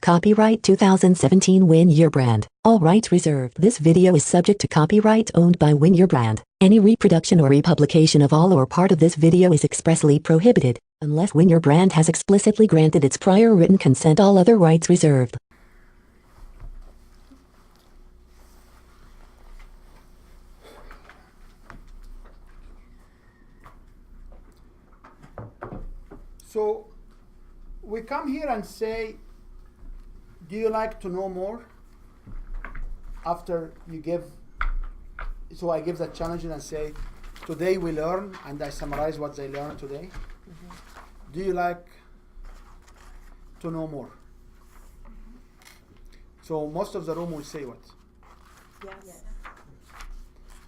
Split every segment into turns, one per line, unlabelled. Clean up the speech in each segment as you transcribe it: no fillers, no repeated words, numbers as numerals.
Copyright 2017 Win Your Brand. All rights reserved. This video is subject to copyright owned by Win Your Brand. Any reproduction or republication of all or part of this video is expressly prohibited, unless Win Your Brand has explicitly granted its prior written consent. All other rights reserved.
So we come here and say, do you like to know more? After you give, so I give the challenge and say, today we learn, and I summarize what they learned today. Do you like to know more? So most of the room will say what?
Yes.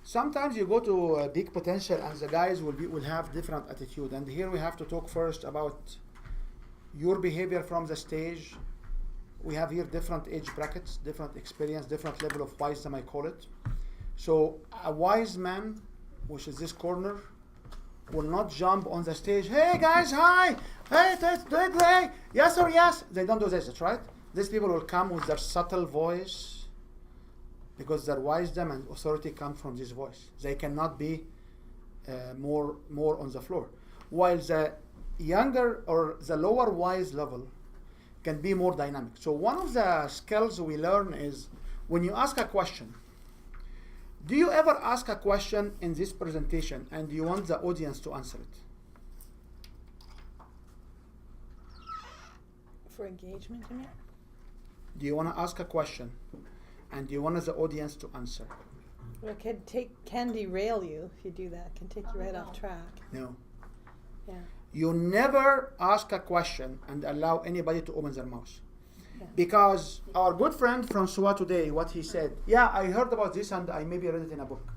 Sometimes you go to Big Potential and the guys will have different attitude. And here we have to talk first about your behavior from the stage. We have here different age brackets, different experience, different level of wisdom, I call it. So a wise man, which is this corner, will not jump on the stage. Hey guys, hi. Hey, yes or yes. They don't do this, that's right. These people will come with their subtle voice, because their wisdom and authority come from this voice. They cannot be more on the floor. While the younger or the lower wise level can be more dynamic. So one of the skills we learn is when you ask a question, do you ever ask a question in this presentation and you want the audience to answer it?
For engagement, you mean?
Do you want to ask a question and you want the audience to answer?
Well, it can derail you if you do that. It can take you right off track.
No.
Yeah.
You never ask a question and allow anybody to open their mouth.
Yeah.
Because our good friend Francois today, what he said, yeah, I heard about this and I maybe read it in a book.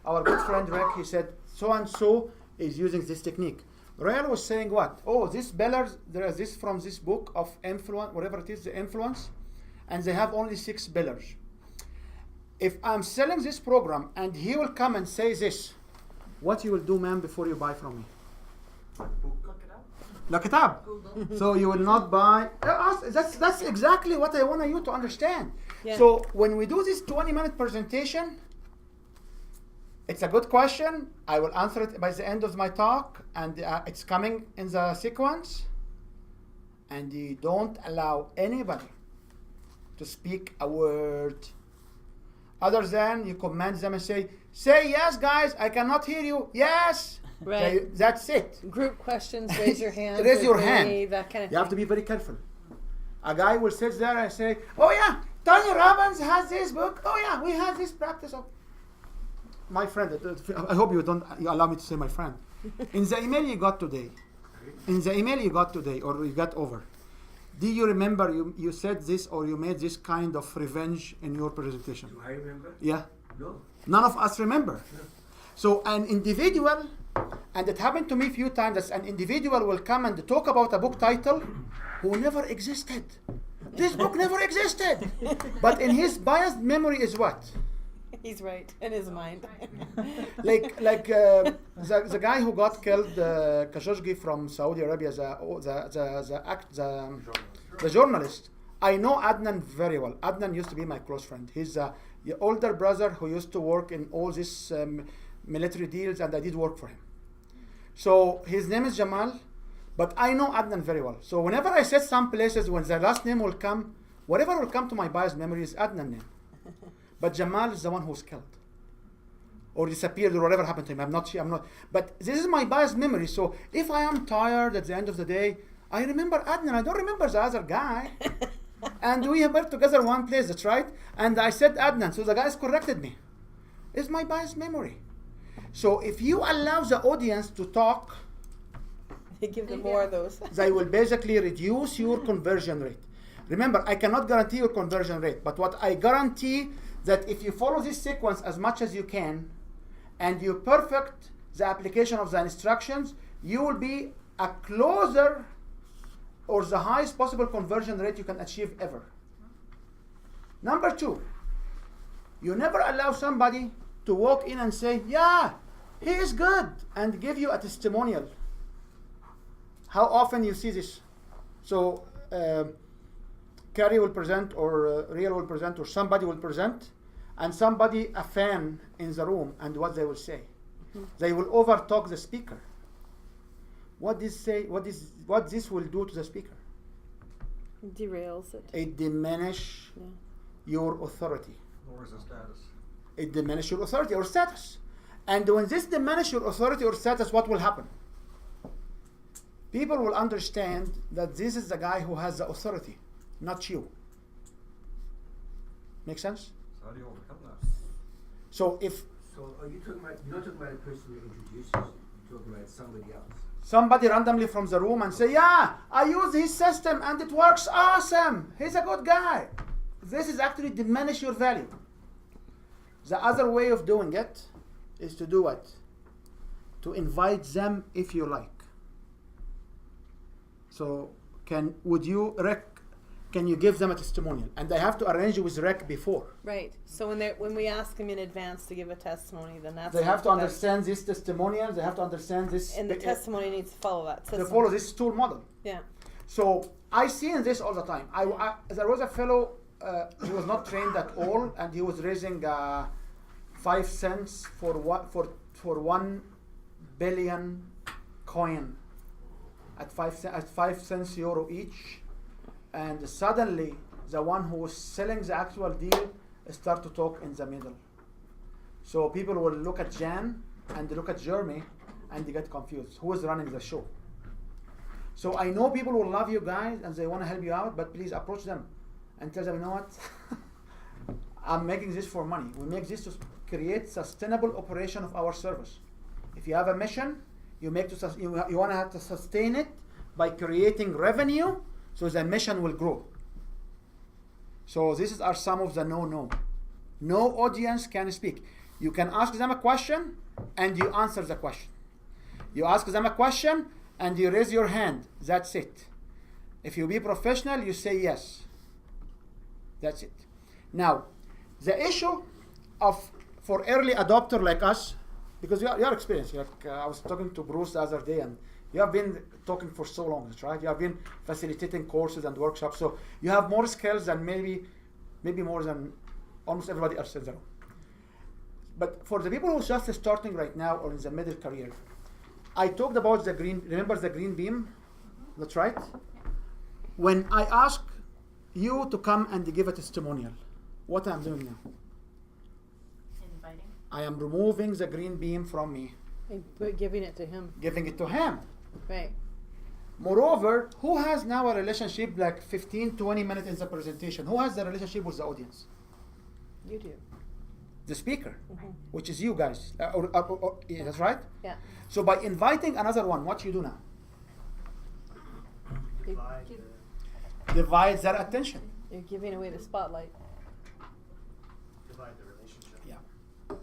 Our good friend Rick, he said, so and so is using this technique. Royal was saying what? Oh, this bellers, there is this from this book of influence, whatever it is, the influence, and they have only 6 bellers. If I'm selling this program and he will come and say this, what you will do, ma'am, before you buy from me? Look it up. So you will not buy. That's exactly what I want you to understand.
Yeah.
So when we do this 20-minute presentation, it's a good question. I will answer it by the end of my talk, and it's coming in the sequence. And you don't allow anybody to speak a word other than you command them and say yes, guys, I cannot hear you. Yes.
Right.
That's it.
Group questions, raise your hand.
Raise your
with
hand.
me, that kind of
You have to be very careful. A guy will sit there and say, oh yeah, Tony Robbins has this book. Oh yeah, we have this practice of. My friend, I hope you allow me to say my friend. In the email you got today, or you got over, do you remember you said this or you made this kind of revenge in your presentation?
Do I remember?
Yeah.
No.
None of us remember. So an individual, and it happened to me a few times, that an individual will come and talk about a book title who never existed. This book never existed. But in his biased memory is what?
He's right in his mind.
like the guy who got killed, Khashoggi from Saudi Arabia, the journalist. I know Adnan very well. Adnan used to be my close friend. He's the older brother who used to work in all these military deals, and I did work for him. So his name is Jamal, but I know Adnan very well. So whenever I said some places, when the last name will come, whatever will come to my biased memory is Adnan name. But Jamal is the one who's killed or disappeared or whatever happened to him. I'm not. But this is my biased memory. So if I am tired at the end of the day, I remember Adnan. I don't remember the other guy. And we were together one place, that's right. And I said Adnan. So the guys corrected me. It's my biased memory. So if you allow the audience to talk,
They give them more of those.
they will basically reduce your conversion rate. Remember, I cannot guarantee your conversion rate, but what I guarantee that if you follow this sequence as much as you can, and you perfect the application of the instructions, you will be a closer or the highest possible conversion rate you can achieve ever. Number 2, you never allow somebody to walk in and say, yeah, he is good, and give you a testimonial. How often you see this? So Carrie will present, or Real will present, or somebody will present, and somebody, a fan in the room, and what they will say. They will overtalk the speaker. What this will do to the speaker?
Derails it.
It diminish
Yeah.
your authority.
Lowers the status.
It diminishes your authority or status. And when this diminishes your authority or status, what will happen? People will understand that this is the guy who has the authority, not you. Make sense?
So how do you overcome that?
So if
So are you talking about, you're not talking about a person who introduces you, you're talking about somebody else.
somebody randomly from the room and say, yeah, I use his system and it works awesome. He's a good guy. This is actually diminish your value. The other way of doing it is to do what? To invite them if you like. So would you, Rick, can you give them a testimonial? And I have to arrange it with Rick before.
Right. So when we ask them in advance to give a testimony, then that's
They have to
that's-
understand this testimonial. They have to understand this.
And the testimony needs to follow that.
They
system.
follow this tool model.
Yeah.
So I see in this all the time. There was a fellow, he was not trained at all, and he was raising 5 cents for 1 billion coin at 5 cents euro each. And suddenly, the one who was selling the actual deal start to talk in the middle. So people will look at Jan and look at Jeremy, and they get confused. Who is running the show? So I know people will love you guys and they want to help you out, but please approach them and tell them, you know what? I'm making this for money. We make this to create sustainable operation of our service. If you have a mission, you want to have to sustain it by creating revenue, so the mission will grow. So these are some of the no. No audience can speak. You can ask them a question and you answer the question. You ask them a question and you raise your hand. That's it. If you be professional, you say yes. That's it. Now, the issue for early adopter like us, because you're experienced. I was talking to Bruce the other day, and you have been talking for so long, right? You have been facilitating courses and workshops, so you have more skills than maybe more than almost everybody else in the room. But for the people who are just starting right now or in the middle career, I talked about the green. Remember the green beam? That's right. When I ask you to come and give a testimonial, what I'm doing now?
Inviting.
I am removing the green beam from me,
And giving it to him.
giving it to him.
Right.
Moreover, who has now a relationship like 15, 20 minutes in the presentation? Who has the relationship with the audience?
You do.
The speaker,
Mhm.
which is you guys. Yeah, that's right?
Yeah.
So by inviting another one, what you do now? Divide their attention.
You're giving away the spotlight.
Divide the relationship.
Yeah.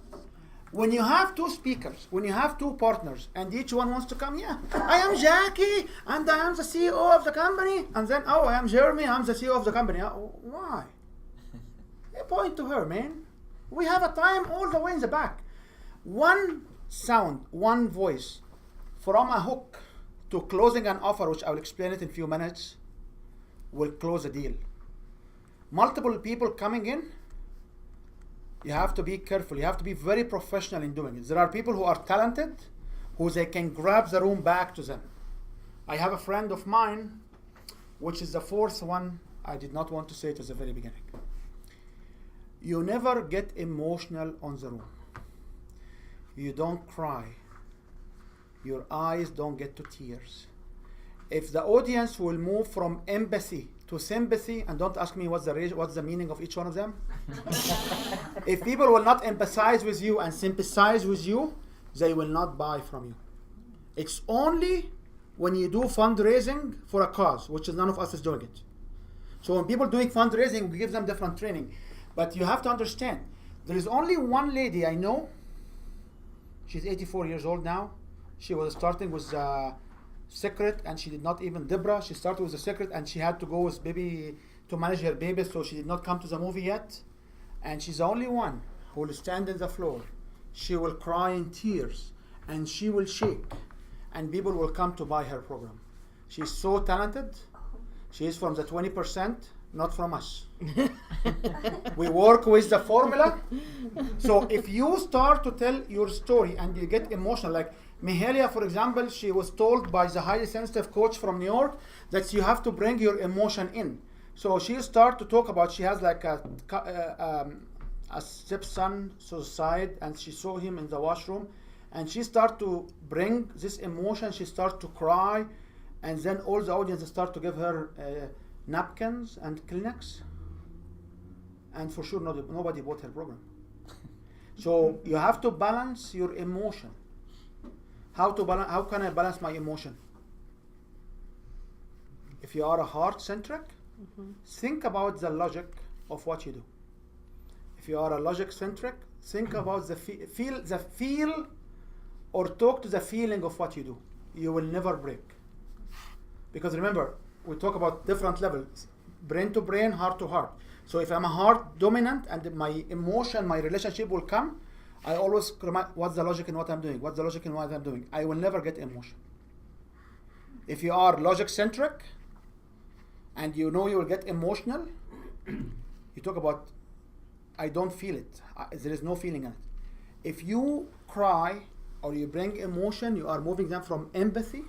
When you have two speakers, when you have two partners, and each one wants to come, yeah, I am Jackie, and I am the CEO of the company, and then, oh, I am Jeremy, I'm the CEO of the company. Why? You point to her, man. We have a time all the way in the back. One sound, one voice, from a hook to closing an offer, which I will explain it in a few minutes, will close a deal. Multiple people coming in, you have to be careful. You have to be very professional in doing it. There are people who are talented, who they can grab the room back to them. I have a friend of mine, which is the fourth one. I did not want to say it at the very beginning. You never get emotional on the room. You don't cry. Your eyes don't get to tears. If the audience will move from empathy to sympathy, and don't ask me what's the meaning of each one of them. If people will not empathize with you and sympathize with you, they will not buy from you. It's only when you do fundraising for a cause, which is none of us is doing it. So when people doing fundraising, we give them different training. But you have to understand, there is only one lady I know. She's 84 years old now. She was starting with Secret, and she did not even Debra. She started with the Secret, and she had to go with baby to manage her baby, so she did not come to the movie yet. And she's the only one who will stand in the floor. She will cry in tears, and she will shake, and people will come to buy her program. She's so talented. She is from the 20%, not from us. We work with the formula. So if you start to tell your story and you get emotional, like Mihalia, for example, she was told by the highly sensitive coach from New York that you have to bring your emotion in. So she started to talk about, she has like a stepson suicide, and she saw him in the washroom, and she started to bring this emotion. She started to cry, and then all the audience start to give her napkins and Kleenex, and for sure nobody bought her program. So you have to balance your emotion. How can I balance my emotion? If you are a heart-centric, think about the logic of what you do. If you are a logic-centric, think about the feel or talk to the feeling of what you do. You will never break. Because remember, we talk about different levels, brain to brain, heart to heart. So if I'm a heart dominant and my emotion, my relationship will come, I always remind, what's the logic in what I'm doing? What's the logic in what I'm doing? I will never get emotion. If you are logic-centric and you know you will get emotional, you talk about, I don't feel it. There is no feeling in it. If you cry or you bring emotion, you are moving them from empathy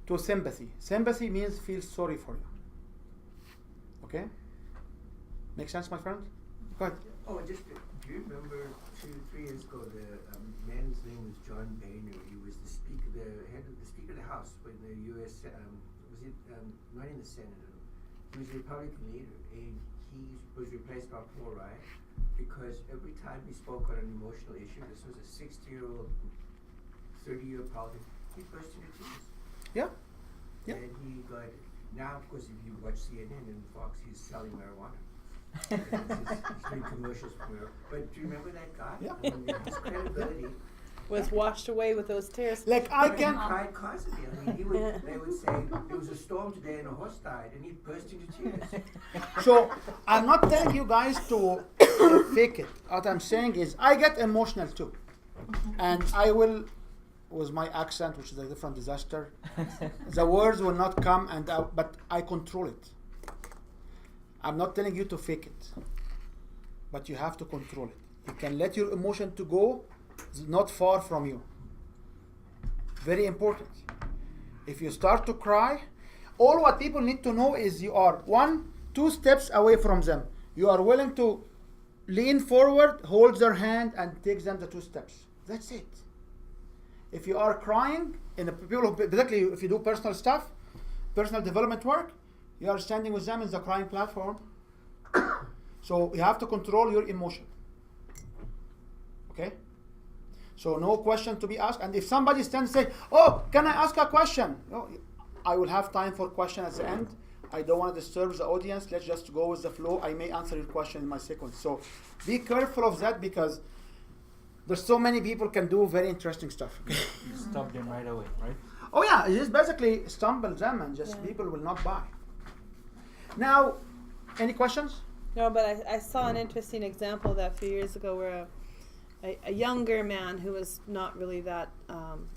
to sympathy. Sympathy means feel sorry for you. Okay? Make sense, my friend? Go ahead.
Oh, and just, do you remember 2-3 years ago, the man's name was John Boehner. He was the speaker, the Speaker of the House when the U.S. Not in the Senate. He was a Republican leader, and he was replaced by Paul Ryan because every time he spoke on an emotional issue, this was a 60-year-old, 30-year politician, he burst into tears.
Yeah. Yeah.
And he got, now of course if you watch CNN and Fox, he's selling marijuana. He's doing commercials for marijuana. But do you remember that guy?
Yeah.
I mean, his credibility.
Was washed away with those tears.
Like I
He
can,
cried constantly. I mean, they would say, there was a storm today and a horse died, and he'd burst into tears.
so I'm not telling you guys to fake it. What I'm saying is I get emotional too. And I will, with my accent, which is a different disaster, the words will not come, but I control it. I'm not telling you to fake it, but you have to control it. You can let your emotion to go, it's not far from you. Very important. If you start to cry, all what people need to know is you are 1-2 steps away from them. You are willing to lean forward, hold their hand, and take them the 2 steps. That's it. If you are crying, particularly if you do personal stuff, personal development work, you are standing with them in the crying platform. So you have to control your emotion. Okay? So no question to be asked. And if somebody stands and say, oh, can I ask a question? No, I will have time for question at the end. I don't want to disturb the audience. Let's just go with the flow. I may answer your question in my sequence. So be careful of that because there's so many people can do very interesting stuff.
You stop them right away, right?
Oh yeah, it is basically stumble them and just people will not buy. Now, any questions?
No, but I saw an interesting example that a few years ago where a younger man who was not really that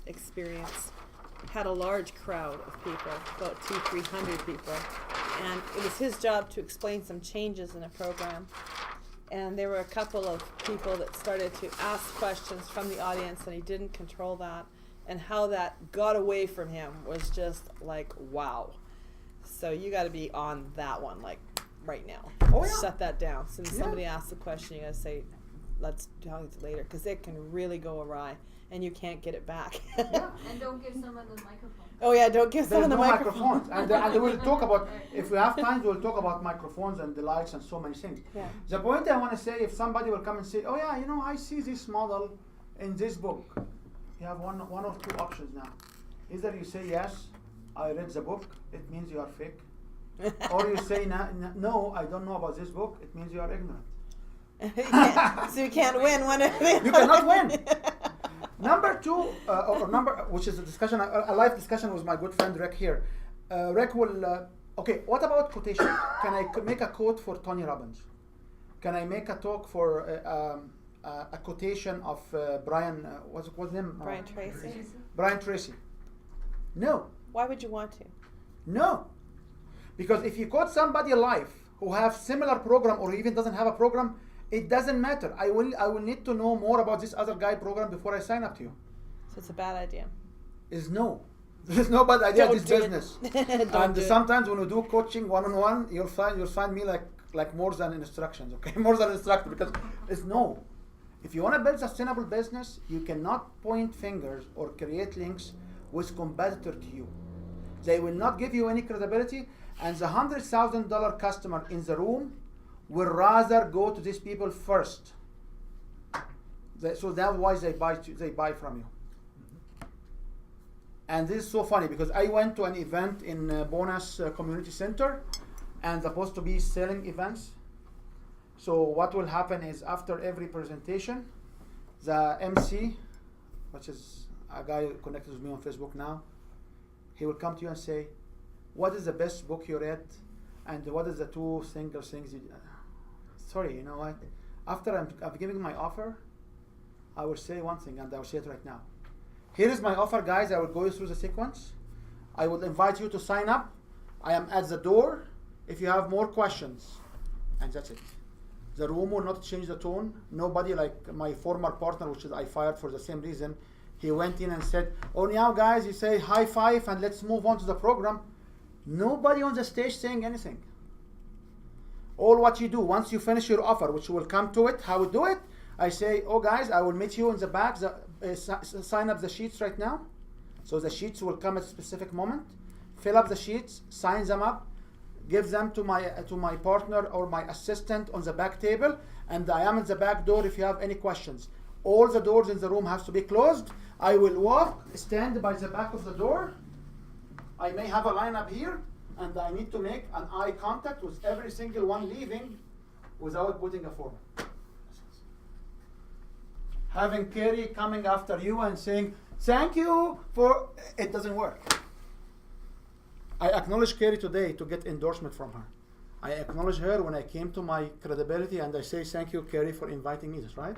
experienced had a large crowd of people, about 200-300 people, and it was his job to explain some changes in a program. And there were a couple of people that started to ask questions from the audience, and he didn't control that. And how that got away from him was just like, wow. So you got to be on that one, like right now.
Oh, yeah.
Shut that down. As soon as somebody asks a question, you got to say, let's talk it later, because it can really go awry, and you can't get it back.
And don't give someone the microphone.
Oh yeah, don't give
There's
someone
no
the microphone.
microphones. And we'll talk about, if we have time, we'll talk about microphones and the lights and so many things.
Yeah.
The point I want to say, if somebody will come and say, oh yeah, you know, I see this model in this book. You have one or two options now. Either you say, yes, I read the book, it means you are fake. Or you say, no, I don't know about this book, it means you are ignorant.
So you can't win one of them.
You cannot win. Number two, which is a live discussion with my good friend Rick here. Rick will, okay, what about quotation? Can I make a quote for Tony Robbins? Can I make a talk for a quotation of Brian, what's his name?
Brian Tracy.
Brian Tracy. No.
Why would you want to?
No. Because if you coach somebody live who have similar program or even doesn't have a program, it doesn't matter. I will need to know more about this other guy program before I sign up to you.
So it's a bad idea.
Is no. There's no bad idea in this
Don't do it.
business.
Don't
And
do it.
sometimes when we do coaching one-on-one, you'll find me like more than instructions, okay? More than instructor, because it's no. If you want to build sustainable business, you cannot point fingers or create links with competitor to you. They will not give you any credibility, and the $100,000 customer in the room will rather go to these people first. So that's why they buy from you. And this is so funny because I went to an event in Bonus Community Center, and supposed to be selling events. So what will happen is after every presentation, the MC, which is a guy connected with me on Facebook now, he will come to you and say, what is the best book you read? And what is the two single things you sorry, you know what? After I'm giving my offer, I will say one thing, and I will say it right now. Here is my offer, guys. I will go through the sequence. I will invite you to sign up. I am at the door if you have more questions. And that's it. The room will not change the tone. Nobody, like my former partner, which is I fired for the same reason, he went in and said, oh, now guys, you say high five and let's move on to the program. Nobody on the stage saying anything. All what you do, once you finish your offer, which will come to it, how we do it, I say, oh guys, I will meet you in the back, sign up the sheets right now. So the sheets will come at a specific moment. Fill up the sheets, sign them up, give them to my partner or my assistant on the back table, and I am at the back door if you have any questions. All the doors in the room have to be closed. I will walk, stand by the back of the door. I may have a lineup here, and I need to make an eye contact with every single one leaving without putting a form. Having Kerry coming after you and saying, thank you for, it doesn't work. I acknowledge Kerry today to get endorsement from her. I acknowledge her when I came to my credibility and I say, thank you, Kerry, for inviting me, that's right?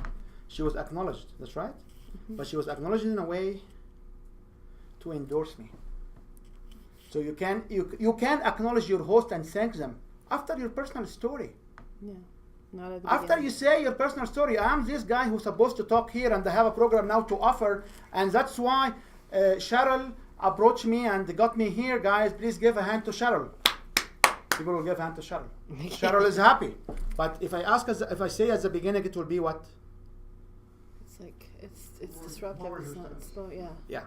She was acknowledged, that's right? Mm-hmm. But she was acknowledged in a way to endorse me. So you can acknowledge your host and thank them after your personal story.
Yeah. Not at the
After
beginning.
you say your personal story, I'm this guy who's supposed to talk here and I have a program now to offer, and that's why Cheryl approached me and got me here. Guys, please give a hand to Cheryl. People will give a hand to Cheryl. Cheryl is happy. But if I say at the beginning, it will be what?
It's like it's disruptive. It's not slow. Yeah.
Yeah.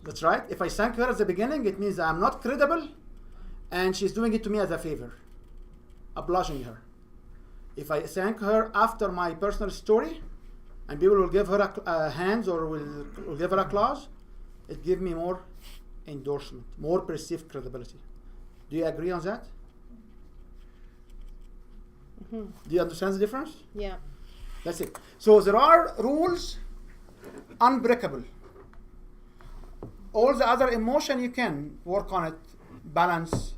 That's right. If I thank her at the beginning, it means I'm not credible, and she's doing it to me as a favor, obliging her. If I thank her after my personal story, and people will give her a hands or will give her a clause, it gives me more endorsement, more perceived credibility. Do you agree on that?
Mm-hmm.
Do you understand the difference?
Yeah.
That's it. So there are rules, unbreakable. All the other emotion you can work on it, balance,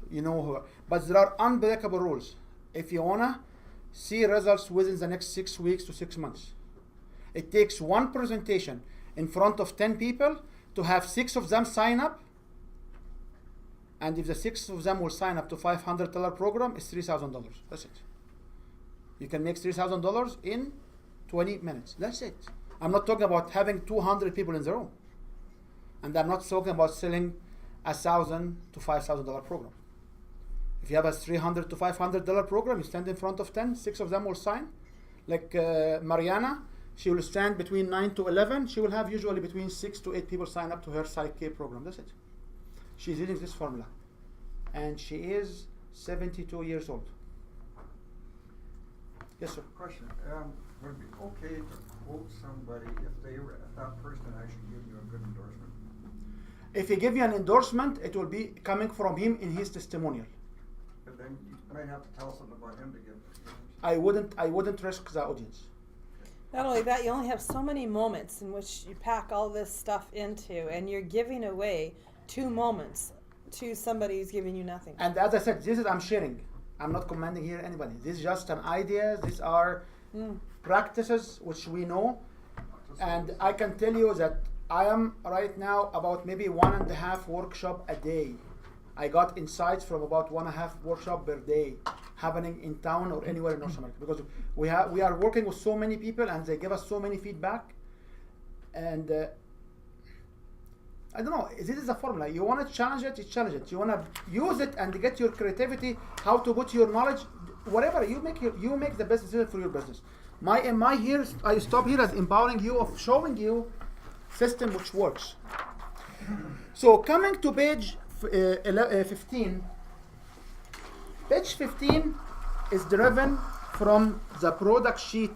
but there are unbreakable rules. If you wanna see results within the next 6 weeks to 6 months, it takes one presentation in front of 10 people to have 6 of them sign up. And if the 6 of them will sign up to $500 program, it's $3,000. That's it. You can make $3,000 in 20 minutes. That's it. I'm not talking about having 200 people in the room. And I'm not talking about selling a $1,000 to $5,000 program. If you have a $300 to $500 program, you stand in front of 10, 6 of them will sign. Like Mariana, she will stand between 9 to 11. She will have usually between 6 to 8 people sign up to her PsychK program. That's it. She's using this formula. And she is 72 years old. Yes, sir.
Question, would it be okay to quote somebody if that person actually gave you a good endorsement?
If he give you an endorsement, it will be coming from him in his testimonial.
But then you might have to tell something about him to give.
I wouldn't risk the audience.
Not only that, you only have so many moments in which you pack all this stuff into, and you're giving away 2 moments to somebody who's giving you nothing.
And as I said, I'm sharing. I'm not commanding here anybody. This is just an idea. These are practices which we know. And I can tell you that I am right now about maybe 1.5 workshop a day I got insights from about 1.5 workshop per day happening in town or anywhere in North America, because we are working with so many people and they give us so many feedback. And I don't know, this is a formula. You want to challenge it, you challenge it. You want to use it and get your creativity, how to put your knowledge, whatever. You make the best decision for your business. I stop here as empowering you, of showing you system which works. So coming to page 15. Page 15 is driven from the product sheet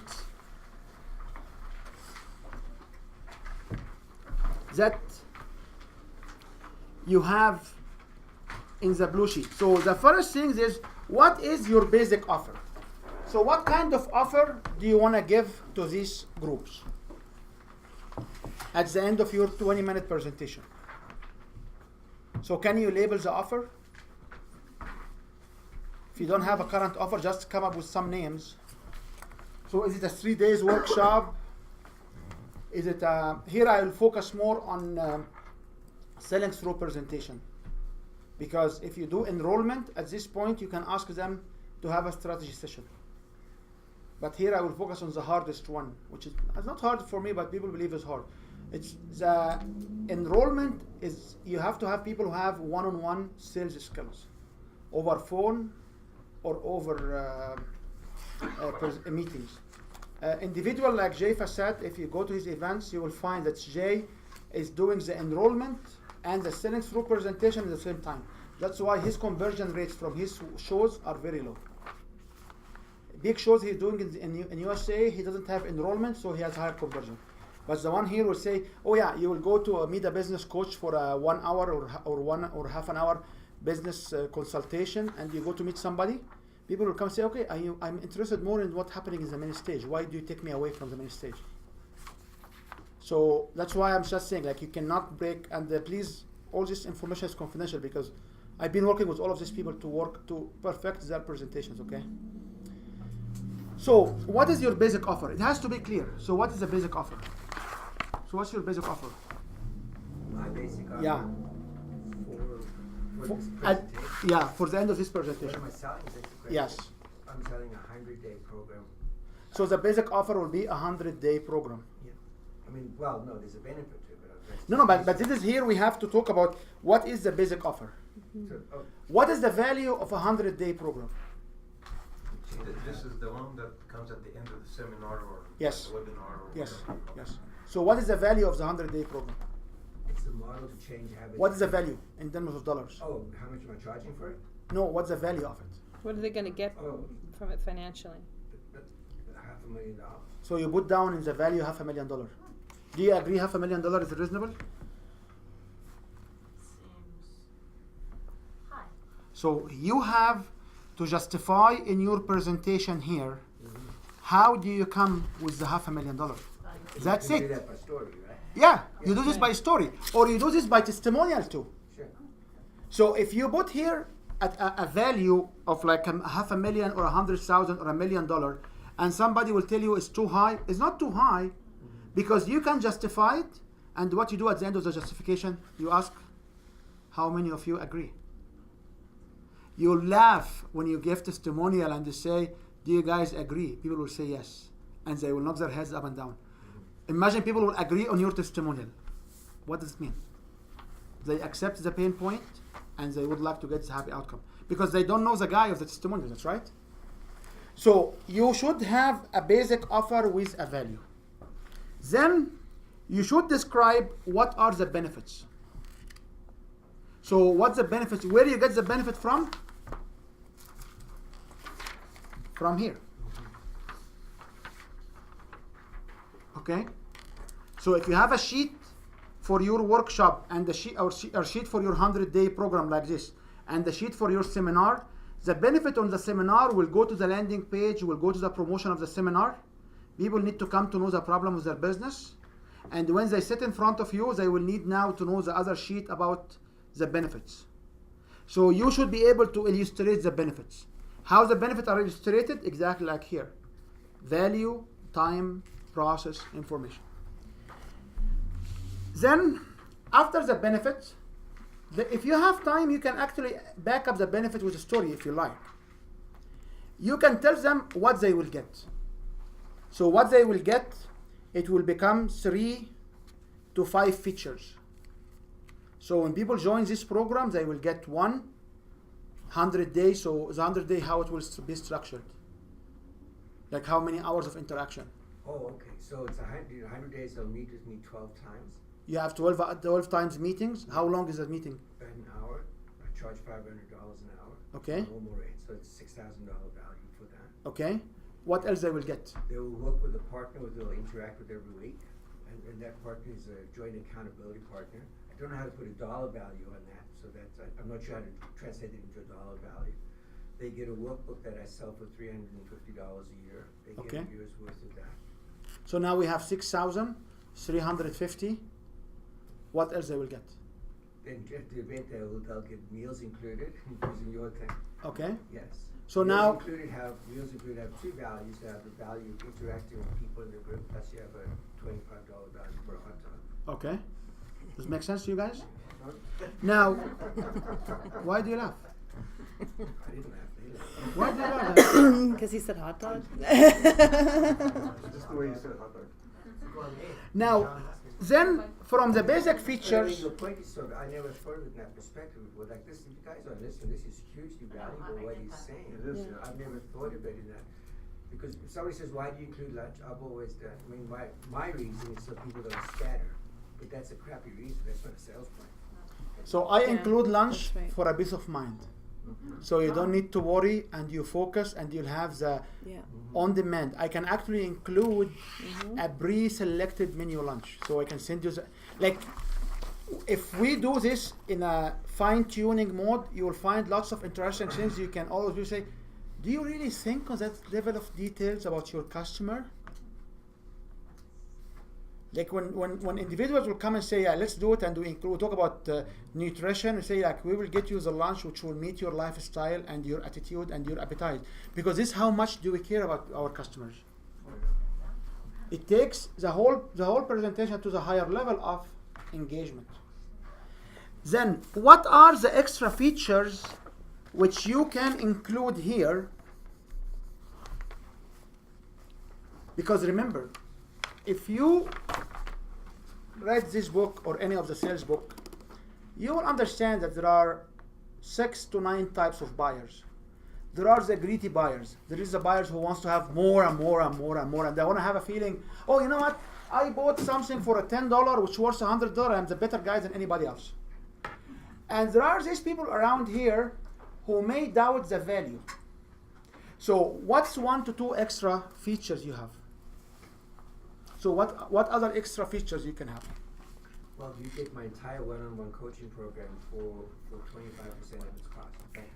that you have in the blue sheet. So the first thing is, what is your basic offer? So what kind of offer do you want to give to these groups at the end of your 20-minute presentation? So can you label the offer? If you don't have a current offer, just come up with some names. So is it a 3 days workshop? Is it here I will focus more on selling through presentation, because if you do enrollment at this point, you can ask them to have a strategy session. But here I will focus on the hardest one, which is not hard for me, but people believe is hard. It's the enrollment is, you have to have people who have one-on-one sales skills over phone or over meetings. Individual like Jay Fassad, if you go to his events, you will find that Jay is doing the enrollment and the selling through presentation at the same time. That's why his conversion rates from his shows are very low. Big shows he's doing in USA, he doesn't have enrollment, so he has higher conversion. But the one here will say, oh yeah, you will go to meet a business coach for a 1 hour or half an hour business consultation, and you go to meet somebody. People will come and say, okay, I'm interested more in what's happening in the main stage. Why do you take me away from the main stage? So that's why I'm just saying, like, you cannot break, and please, all this information is confidential, because I've been working with all of these people to work to perfect their presentations, okay? So what is your basic offer? It has to be clear. So what is the basic offer? So what's your basic offer?
My basic offer.
Yeah.
For this presentation.
For the end of this
What
presentation.
am I selling? Is that the
Yes.
question? I'm selling a 100-day program.
So the basic offer will be a 100-day program.
Yeah. I mean, well, no, there's a benefit to it. But that's
No, but this is here we have to talk about what is the basic offer.
So, oh,
What is the value of a 100-day program?
This is the one that comes at the end of the seminar or
Yes.
the webinar or
Yes,
whatever.
yes. So what is the value of the 100-day program?
it's the model to change habits.
What is the value in terms of dollars?
Oh, how much am I charging for it?
No, what's the value of it?
What are they going to get
Oh,
from it financially?
$500,000.
So you put down in the value $500,000. Do you agree $500,000 is reasonable?
Seems high.
So you have to justify in your presentation here, how do you come with the $500,000? That's
You can
it.
do that by story, right?
Yeah, you do this by story, or you do this by testimonial too.
Sure.
So if you put here at a value of like $500,000 or $100,000 or $1 million, and somebody will tell you it's too high, it's not too high, because you can justify it. And what you do at the end of the justification, you ask, how many of you agree? You laugh when you give testimonial and you say, do you guys agree? People will say yes, and they will knock their heads up and down. Imagine people will agree on your testimonial. What does it mean? They accept the pain point and they would like to get the happy outcome, because they don't know the guy of the testimonial. That's right. So you should have a basic offer with a value. Then you should describe what are the benefits. So what's the benefits? Where do you get the benefit from? From here. Okay. So if you have a sheet for your workshop and the sheet or sheet for your 100-day program like this, and the sheet for your seminar, the benefit on the seminar will go to the landing page, will go to the promotion of the seminar. People need to come to know the problem with their business. And when they sit in front of you, they will need now to know the other sheet about the benefits. So you should be able to illustrate the benefits. How the benefits are illustrated? Exactly like here. Value, time, process, information. Then, after the benefits, If you have time, you can actually back up the benefit with a story if you like. You can tell them what they will get. So what they will get, it will become 3 to 5 features. So when people join this program, they will get 100 days. So the 100 day, how it will be structured. Like how many hours of interaction.
Oh, okay. So it's 100 days. They'll meet with me 12 times.
You have 12 times meetings. How long is that meeting?
An hour. I charge $500 an hour.
Okay.
Normal rate. So it's $6,000 value for that.
Okay. What else they will get?
They will work with a partner who they'll interact with every week. And that partner is a joint accountability partner. I don't know how to put a dollar value on that. So that's, I'm not sure how to translate it into a dollar value. They get a workbook that I sell for $350 a year. They get
Okay.
a year's worth of that.
So now we have 6,350. What else they will get?
Then at the event they'll get meals included using your thing.
Okay.
Yes.
So
meals
now-
included meals included have 2 values. They have the value of interacting with people in the group, plus you have a $25 value for a hot dog.
Okay. Does it make sense to you guys? Now, why do you laugh?
I didn't laugh. They laughed.
Why do you laugh?
Because he said hot dog.
Just the way you said hot dog.
Now, then from the basic
But I mean,
features,
your point is sort of, I never thought of it in that perspective before. Like this, you guys are listening. This is hugely valuable. What he's saying.
It is,
Yeah.
I've never thought of it in that. Because if somebody says, "Why do you include lunch?" I've always done. I mean, my reason is so people don't scatter. But that's a crappy reason. That's not a sales point.
so I
Yeah,
include lunch
that's right.
for a peace of mind. So you don't need to worry and you focus and you'll have the
Yeah.
on demand. I can actually include a pre-selected menu lunch. So I can send you, like, if we do this in a fine-tuning mode, you will find lots of interesting things. You can always say, do you really think on that level of details about your customer? Like when individuals will come and say, yeah, let's do it, and we talk about nutrition, and say, like, we will get you the lunch which will meet your lifestyle and your attitude and your appetite. Because this is how much do we care about our customers. It takes the whole presentation to the higher level of engagement. Then, what are the extra features which you can include here? Because remember, if you read this book or any of the sales book, you will understand that there are 6 to 9 types of buyers. There are the greedy buyers. There is the buyers who wants to have more and more and more and more, and they want to have a feeling, oh, you know what? I bought something for a $10 which worth $100. I'm the better guy than anybody else. And there are these people around here who may doubt the value. So what's 1 to 2 extra features you have? So what other extra features you can have?
Well, you get my entire one-on-one coaching program for 25% of its cost.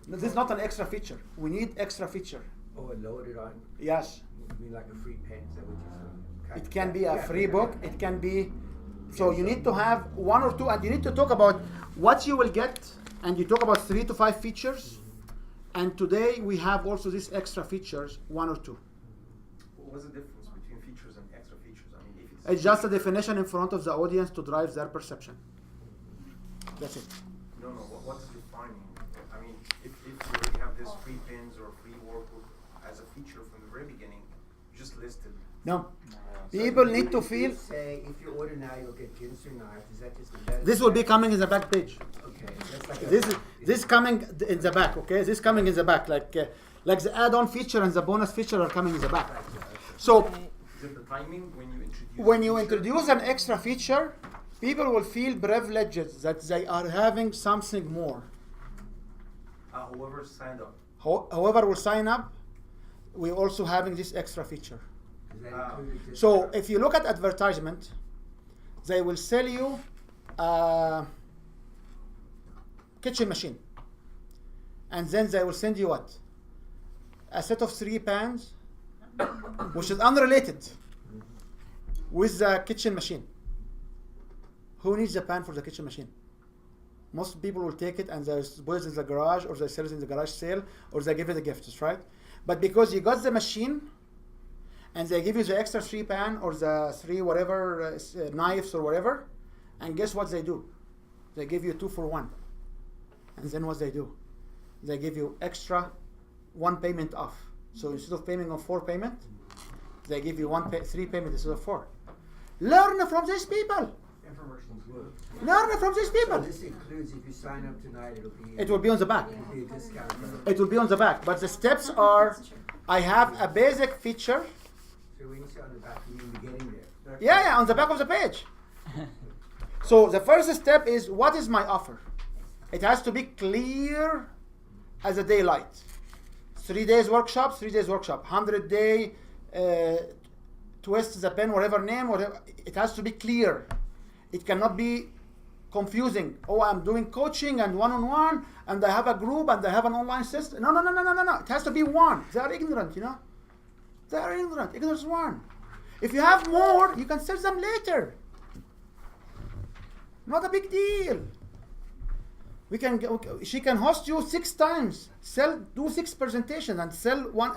No, this is not an extra feature. We need extra feature.
Oh, and load it on.
Yes.
You mean like a free pen? Is that what you said?
It can be a free book. It can be. So you need to have 1 or 2, and you need to talk about what you will get, and you talk about 3 to 5 features. And today we have also these extra features, 1 or 2.
What's the difference between features and extra features? I mean, if
It's just a definition in front of the audience to drive their perception. That's it.
No, what's defining? I mean, if you already have this free pins or free workbook as a feature from the very beginning, you just listed.
No. People need to
If you
feel.
say, if you order now, you'll get ginseng knives. Is that just the
This will be coming in the back page.
Okay, that's like
This coming in the back. Okay, this coming in the back. Like the add-on feature and the bonus feature are coming in the back. So
Is it the timing when you introduce?
when you
a feature?
introduce an extra feature, people will feel privileged that they are having something more.
Whoever signed up.
However will sign up, we're also having this extra feature.
Is that included just
So if you look at advertisement, they will sell you a kitchen machine. And then they will send you what? A set of 3 pans, which is unrelated with the kitchen machine. Who needs a pan for the kitchen machine? Most people will take it and they put it in the garage, or they sell it in the garage sale, or they give it a gift, right? But because you got the machine, and they give you the extra 3 pan or the 3 whatever knives or whatever, and guess what they do? They give you 2 for 1. And then what they do? They give you extra one payment off. So instead of paying on 4 payments, they give you 3 payments instead of 4. Learn from these people.
Infomercials.
Learn from these
So
people.
this includes if you sign up tonight,
It will be on the back.
it'll be a discount.
It will be on the back. But the steps are, I have a basic feature.
So when you say on the back, you mean you're getting there.
Yeah, on the back of the page. So the first step is, what is my offer? It has to be clear as a daylight. 3 days workshop, 3 days workshop. 100-day twist the pen, whatever name, whatever. It has to be clear. It cannot be confusing. Oh, I'm doing coaching and one-on-one, and I have a group, and I have an online system. No. It has to be one. They are ignorant, you know. They are ignorant. Ignorance is one. If you have more, you can sell them later. Not a big deal. She can host you 6 times, do 6 presentations and sell one,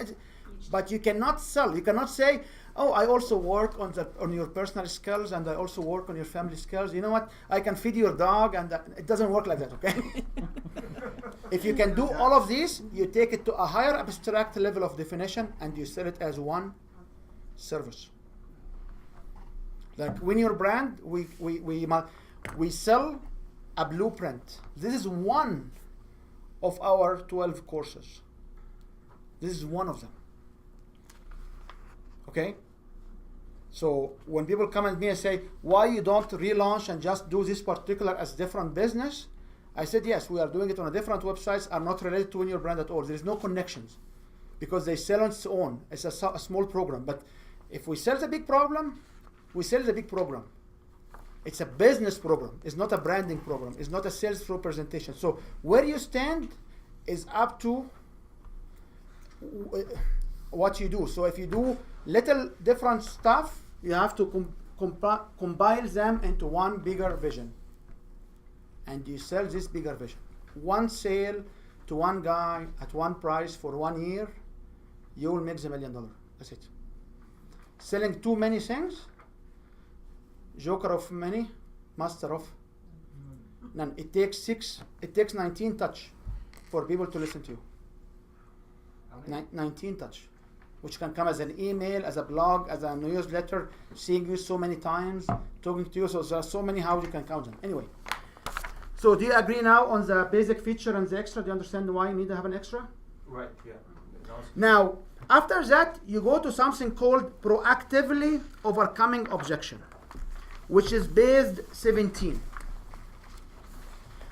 but you cannot sell. You cannot say, oh, I also work on your personal skills, and I also work on your family skills. You know what? I can feed your dog, and it doesn't work like that, okay? If you can do all of these, you take it to a higher abstract level of definition, and you sell it as one service. Like Win Your Brand, we sell a blueprint. This is one of our 12 courses. This is one of them. Okay? So when people come at me and say, why you don't relaunch and just do this particular as different business? I said, yes, we are doing it on a different websites, are not related to Win Your Brand at all. There is no connections because they sell on its own. It's a small program. But if we sell the big problem, we sell the big program. It's a business program. It's not a branding program. It's not a sales flow presentation. So where you stand is up to what you do. So if you do little different stuff, you have to compile them into one bigger vision. And you sell this bigger vision. One sale to one guy at one price for 1 year, you will make the $1 million. That's it. Selling too many things, joker of many, master of none. It takes 19 touch for people to listen to you. 19 touch, which can come as an email, as a blog, as a newsletter, seeing you so many times, talking to you. So there are so many how you can count them. Anyway, so do you agree now on the basic feature and the extra? Do you understand why you need to have an extra?
Right, yeah.
Now, after that, you go to something called proactively overcoming objection, which is page 17.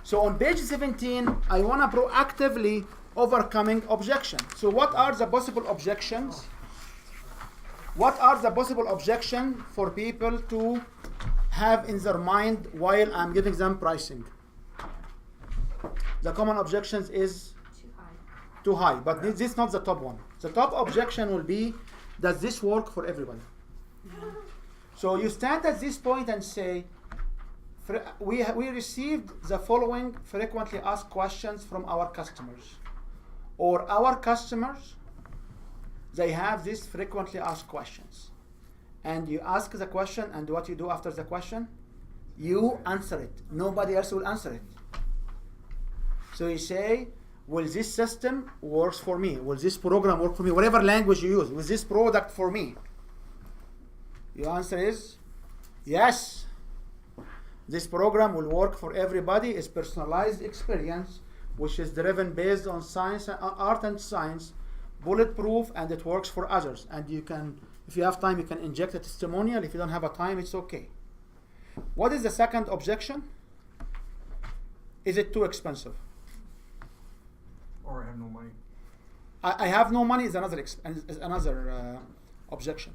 So on page 17, I want to proactively overcoming objection. So what are the possible objections? What are the possible objections for people to have in their mind while I'm giving them pricing? The common objections is too high, but this is not the top one. The top objection will be, does this work for everybody? So you stand at this point and say, we received the following frequently asked questions from our customers. Or our customers, they have these frequently asked questions. And you ask the question, and what you do after the question? You answer it. Nobody else will answer it. So you say, will this system work for me? Will this program work for me? Whatever language you use, will this product for me? Your answer is, yes. This program will work for everybody. It's personalized experience, which is driven based on science, art and science, bulletproof, and it works for others. And you can, if you have time, you can inject a testimonial. If you don't have a time, it's okay. What is the second objection? Is it too expensive?
Or I have no money.
I have no money is another objection.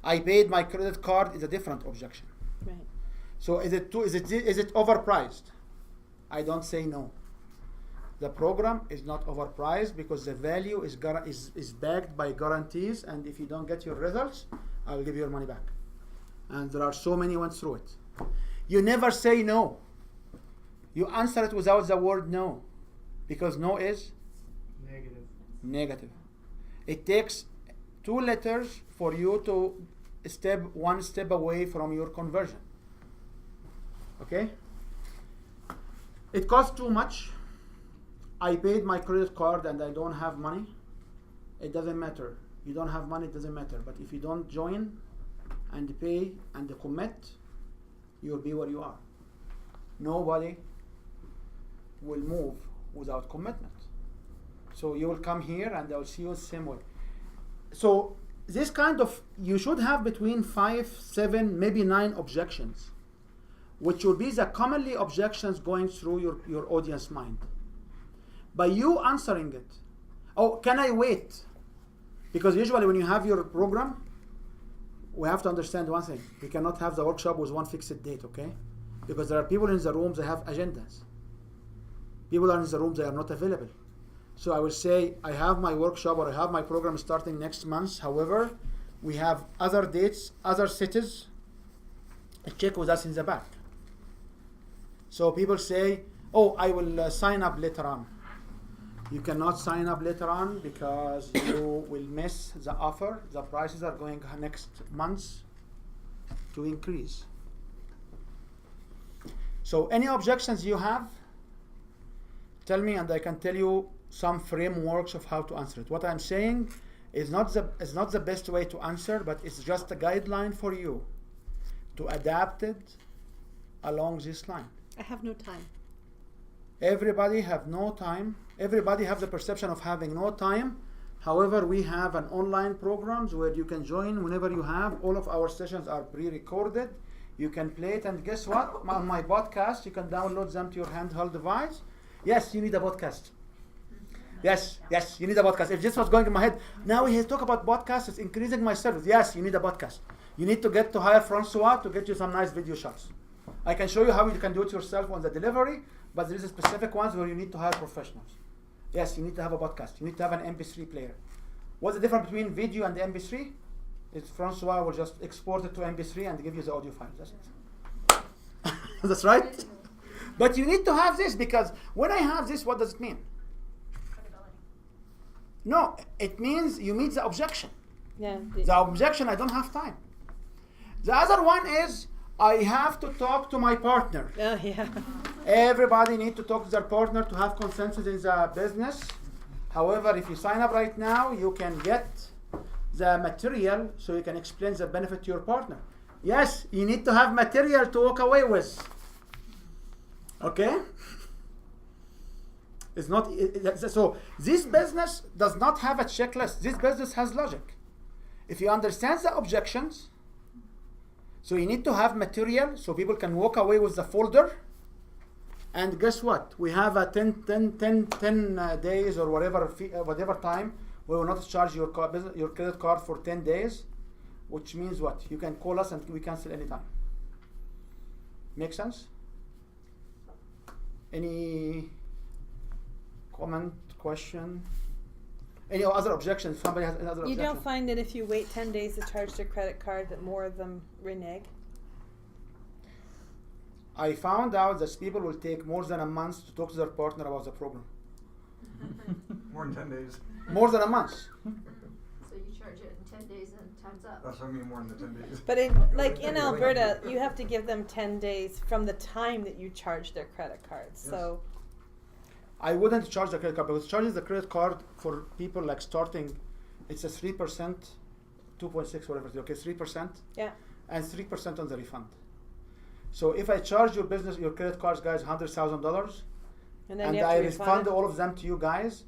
I paid my credit card is a different objection.
Right.
So is it overpriced? I don't say no. The program is not overpriced because the value is backed by guarantees, and if you don't get your results, I will give you your money back. And there are so many went through it. You never say no. You answer it without the word no, because no is negative. It takes 2 letters for you to one step away from your conversion. Okay? it costs too much, I paid my credit card and I don't have money, it doesn't matter. You don't have money, it doesn't matter. But if you don't join and pay and commit, you'll be where you are. Nobody will move without commitment. So you will come here and they'll see you the same way. So this kind of, you should have between 5, 7, maybe 9 objections, which will be the commonly objections going through your audience mind. By you answering it, oh, can I wait? Because usually when you have your program, we have to understand one thing. We cannot have the workshop with one fixed date, okay? Because there are people in the rooms that have agendas. People are in the rooms, they are not available. So I will say, I have my workshop or I have my program starting next month. However, we have other dates, other cities. Check with us in the back. So people say, oh, I will sign up later on. You cannot sign up later on because you will miss the offer. The prices are going next month to increase. So any objections you have, tell me and I can tell you some frameworks of how to answer it. What I'm saying is not the best way to answer, but it's just a guideline for you to adapt it along this line.
I have no time.
Everybody have no time. Everybody have the perception of having no time. However, we have an online programs where you can join whenever you have. All of our sessions are pre-recorded. You can play it, and guess what? On my podcast, you can download them to your handheld device. Yes, you need a podcast. Yes, you need a podcast. If this was going in my head, now we talk about podcasts, it's increasing my service. Yes, you need a podcast. You need to get to hire Francois to get you some nice video shots. I can show you how you can do it yourself on the delivery, but there is a specific ones where you need to hire professionals. Yes, you need to have a podcast. You need to have an MP3 player. What's the difference between video and the MP3? It's Francois will just export it to MP3 and give you the audio file. That's it. That's right. But you need to have this, because when I have this, what does it mean? No, it means you meet the objection.
Yeah.
The objection, I don't have time. The other one is, I have to talk to my partner.
Oh, yeah.
Everybody needs to talk to their partner to have consensus in the business. However, if you sign up right now, you can get the material so you can explain the benefit to your partner. Yes, you need to have material to walk away with. Okay? It's not, so this business does not have a checklist. This business has logic. If you understand the objections, so you need to have material so people can walk away with the folder. And guess what? We have a 10 days or whatever time. We will not charge your credit card for 10 days, which means what? You can call us and we cancel anytime. Make sense? Any comment, question? Any other objections? Somebody has another objection?
You don't find that if you wait 10 days to charge their credit card that more of them renege?
I found out that people will take more than a month to talk to their partner about the program.
More than 10 days.
More than a month.
So you charge it in 10 days and time's up.
That's what I mean, more than 10 days.
But in Alberta, you have to give them 10 days from the time that you charge their credit cards.
Yes.
So
I wouldn't charge the credit card, because charging the credit card for people like starting, it's a 3%, 2.6, whatever it is, okay, 3%,
yeah.
and 3% on the refund. So if I charge your business, your credit cards, guys, $100,000,
And then
and
you have
I
to
refund
it.
all of them to you guys,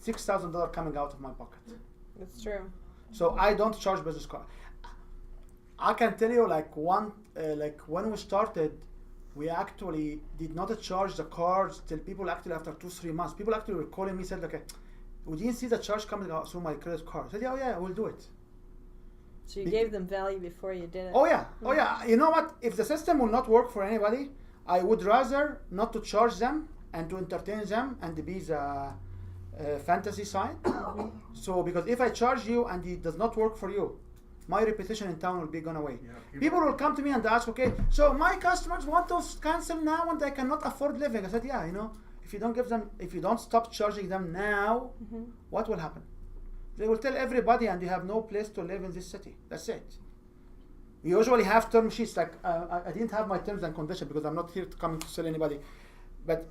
$6,000 coming out of my pocket.
That's true.
So I don't charge business card. I can tell you, like when we started, we actually did not charge the cards till people actually after 2-3 months. People actually were calling me, said, like, we didn't see the charge coming out through my credit card. I said, yeah, we'll do it.
So you gave them value before you did it.
Oh yeah. You know what? If the system will not work for anybody, I would rather not to charge them and to entertain them and to be the fantasy side. So because if I charge you and it does not work for you, my reputation in town will be gone away.
Yeah,
people will come to me and ask, okay, so my customers want to cancel now and they cannot afford living. I said, yeah, if you don't stop charging them now, what will happen? They will tell everybody and you have no place to live in this city. That's it. We usually have term sheets, like I didn't have my terms and conditions because I'm not here to come to sell anybody. But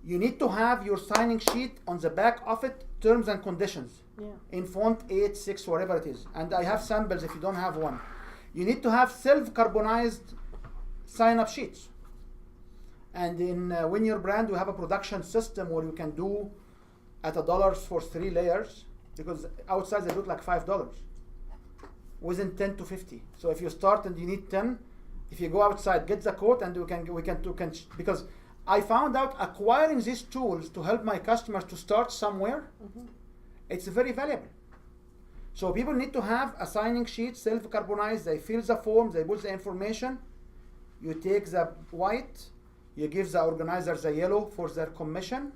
You need to have your signing sheet on the back of it, terms and conditions,
Yeah.
in font 8, 6, whatever it is. And I have samples if you don't have one. You need to have self-carbonized sign-up sheets. And in Win Your Brand, we have a production system where you can do at $1 for 3 layers, because outside they look like $5, within 10 to 50. So if you start and you need 10, if you go outside, get the quote, and we can because I found out acquiring these tools to help my customers to start somewhere, it's very valuable. So people need to have a signing sheet, self-carbonized. They fill the form, they put the information. You take the white, you give the organizer the yellow for their commission,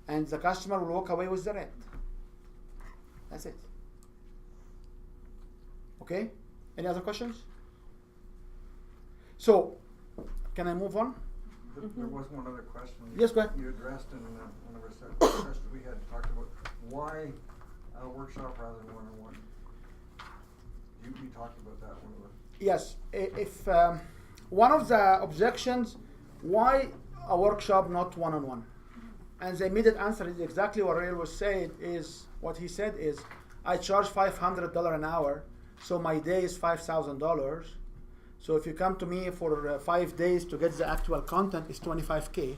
and the customer will walk away with the red. That's it. Okay? Any other questions? So, can I move on?
There was one other question.
Yes, go ahead.
You addressed in one of our sessions we had talked about why a workshop rather than one-on-one. You talked about that one of the.
Yes. If one of the objections, why a workshop, not one-on-one? And the immediate answer is exactly what Rael was saying. Is what he said is, I charge $500 an hour, so my day is $5,000. So if you come to me for 5 days to get the actual content, it's $25K.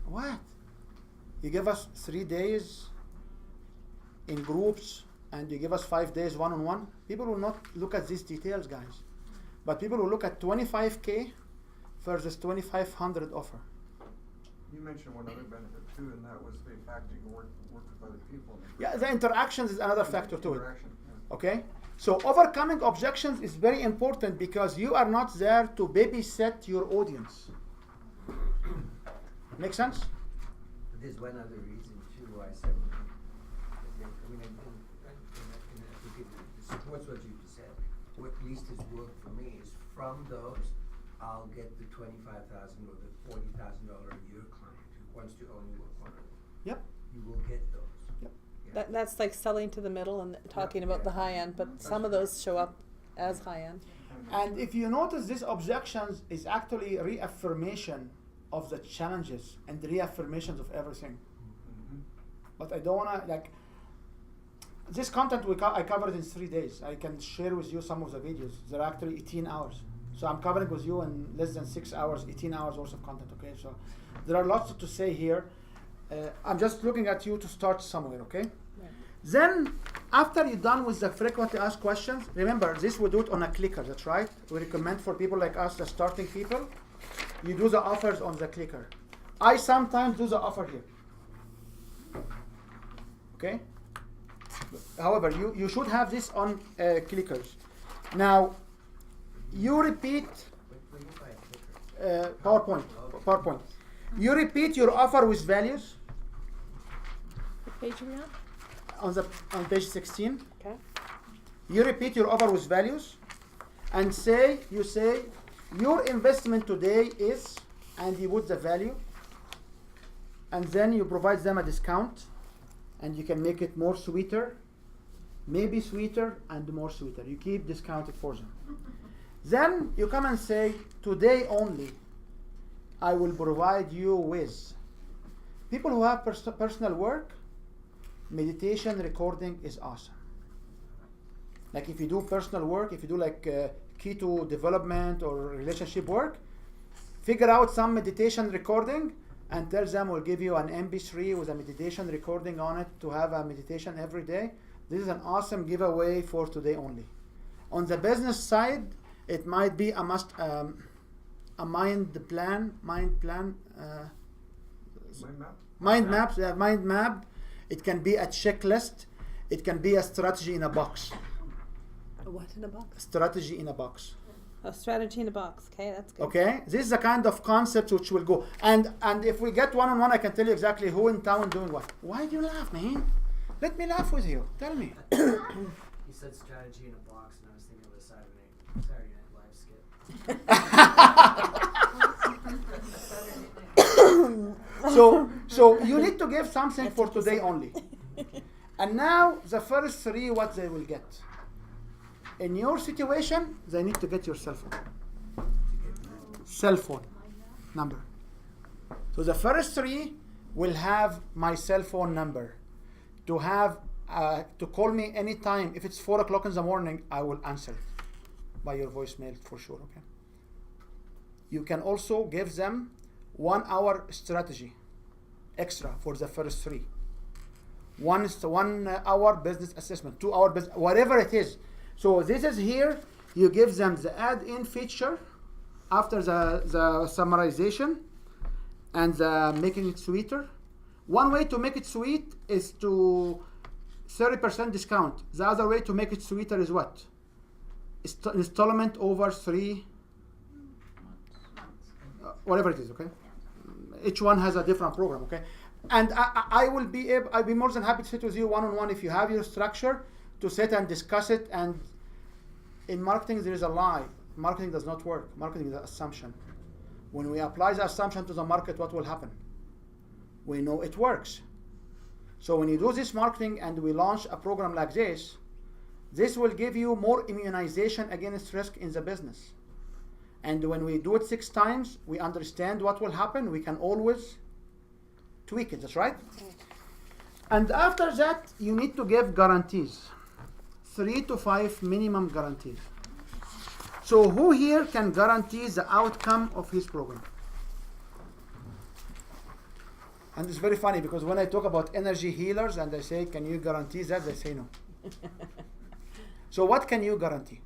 What? You give us 3 days in groups, and you give us 5 days one-on-one? People will not look at these details, guys. But people will look at $25K versus $2,500 offer.
You mentioned one other benefit too, and that was the fact you can work with other people.
Yeah, the interactions is another factor to it.
Interaction, yeah.
Okay? So overcoming objections is very important, because you are not there to babysit your audience. Make sense?
But there's one other reason too why some, I mean, and I think it supports what you just said. What least has worked for me is from those, I'll get the $25,000 or the $40,000 a year client who wants to only work one-on-one.
Yep.
You will get those.
Yep.
Yeah.
That's like selling to the middle and talking about the high end, but some of those show up as high end.
And if you notice, these objections is actually reaffirmation of the challenges and reaffirmations of everything. But I don't want to, like, this content I covered in 3 days. I can share with you some of the videos. They're actually 18 hours. So I'm covering with you in less than 6 hours, 18 hours worth of content, okay? So there are lots to say here. I'm just looking at you to start somewhere, okay?
Right.
Then, after you're done with the frequently asked questions, remember, this we do it on a clicker, that's right? We recommend for people like us, the starting people, you do the offers on the clicker. I sometimes do the offer here. Okay? However, you should have this on clickers. Now, you repeat
What do you buy a clicker?
PowerPoint. You repeat your offer with values
What page are we on?
on page 16.
Okay.
You repeat your offer with values, and you say your investment today is, and you put the value, and then you provide them a discount, and you can make it more sweeter, maybe sweeter, and more sweeter. You keep discounting for them. Then you come and say, today only, I will provide you with. People who have personal work, meditation recording is awesome. Like if you do personal work, if you do like keto development or relationship work, figure out some meditation recording and tell them we'll give you an MP3 with a meditation recording on it to have a meditation every day. This is an awesome giveaway for today only. On the business side, it might be a mind map. It can be a checklist. It can be a strategy in a box.
A what in a box?
Strategy in a box.
A strategy in a box. Okay, that's good.
Okay, this is the kind of concept which will go. And if we get one-on-one, I can tell you exactly who in town doing what. Why do you laugh, man? Let me laugh with you. Tell me.
You said strategy in a box, and I was thinking of a Saturday Night Live skit.
So you need to give something for today only. And now the first three, what they will get. In your situation, they need to get your cell phone. Cell phone number. So the first 3 will have my cell phone number. To have to call me anytime. If it's 4 o'clock in the morning, I will answer it by your voicemail for sure. Okay. You can also give them 1 hour strategy extra for the first 3. 1 hour business assessment, 2 hour business, whatever it is. So this is here. You give them the add-in feature after the summarization and the making it sweeter. One way to make it sweet is to 30% discount. The other way to make it sweeter is what? Installment over 3, whatever it is, okay? Each one has a different program, okay? And I'll be more than happy to sit with you one-on-one if you have your structure to sit and discuss it. And in marketing, there is a lie. Marketing does not work. Marketing is an assumption. When we apply the assumption to the market, what will happen? We know it works. So when you do this marketing and we launch a program like this will give you more immunization against risk in the business. And when we do it 6 times, we understand what will happen. We can always tweak it, that's right? And after that, you need to give guarantees. 3 to 5 minimum guarantees. So who here can guarantee the outcome of his program? And it's very funny because when I talk about energy healers and I say, can you guarantee that? They say no. So what can you guarantee?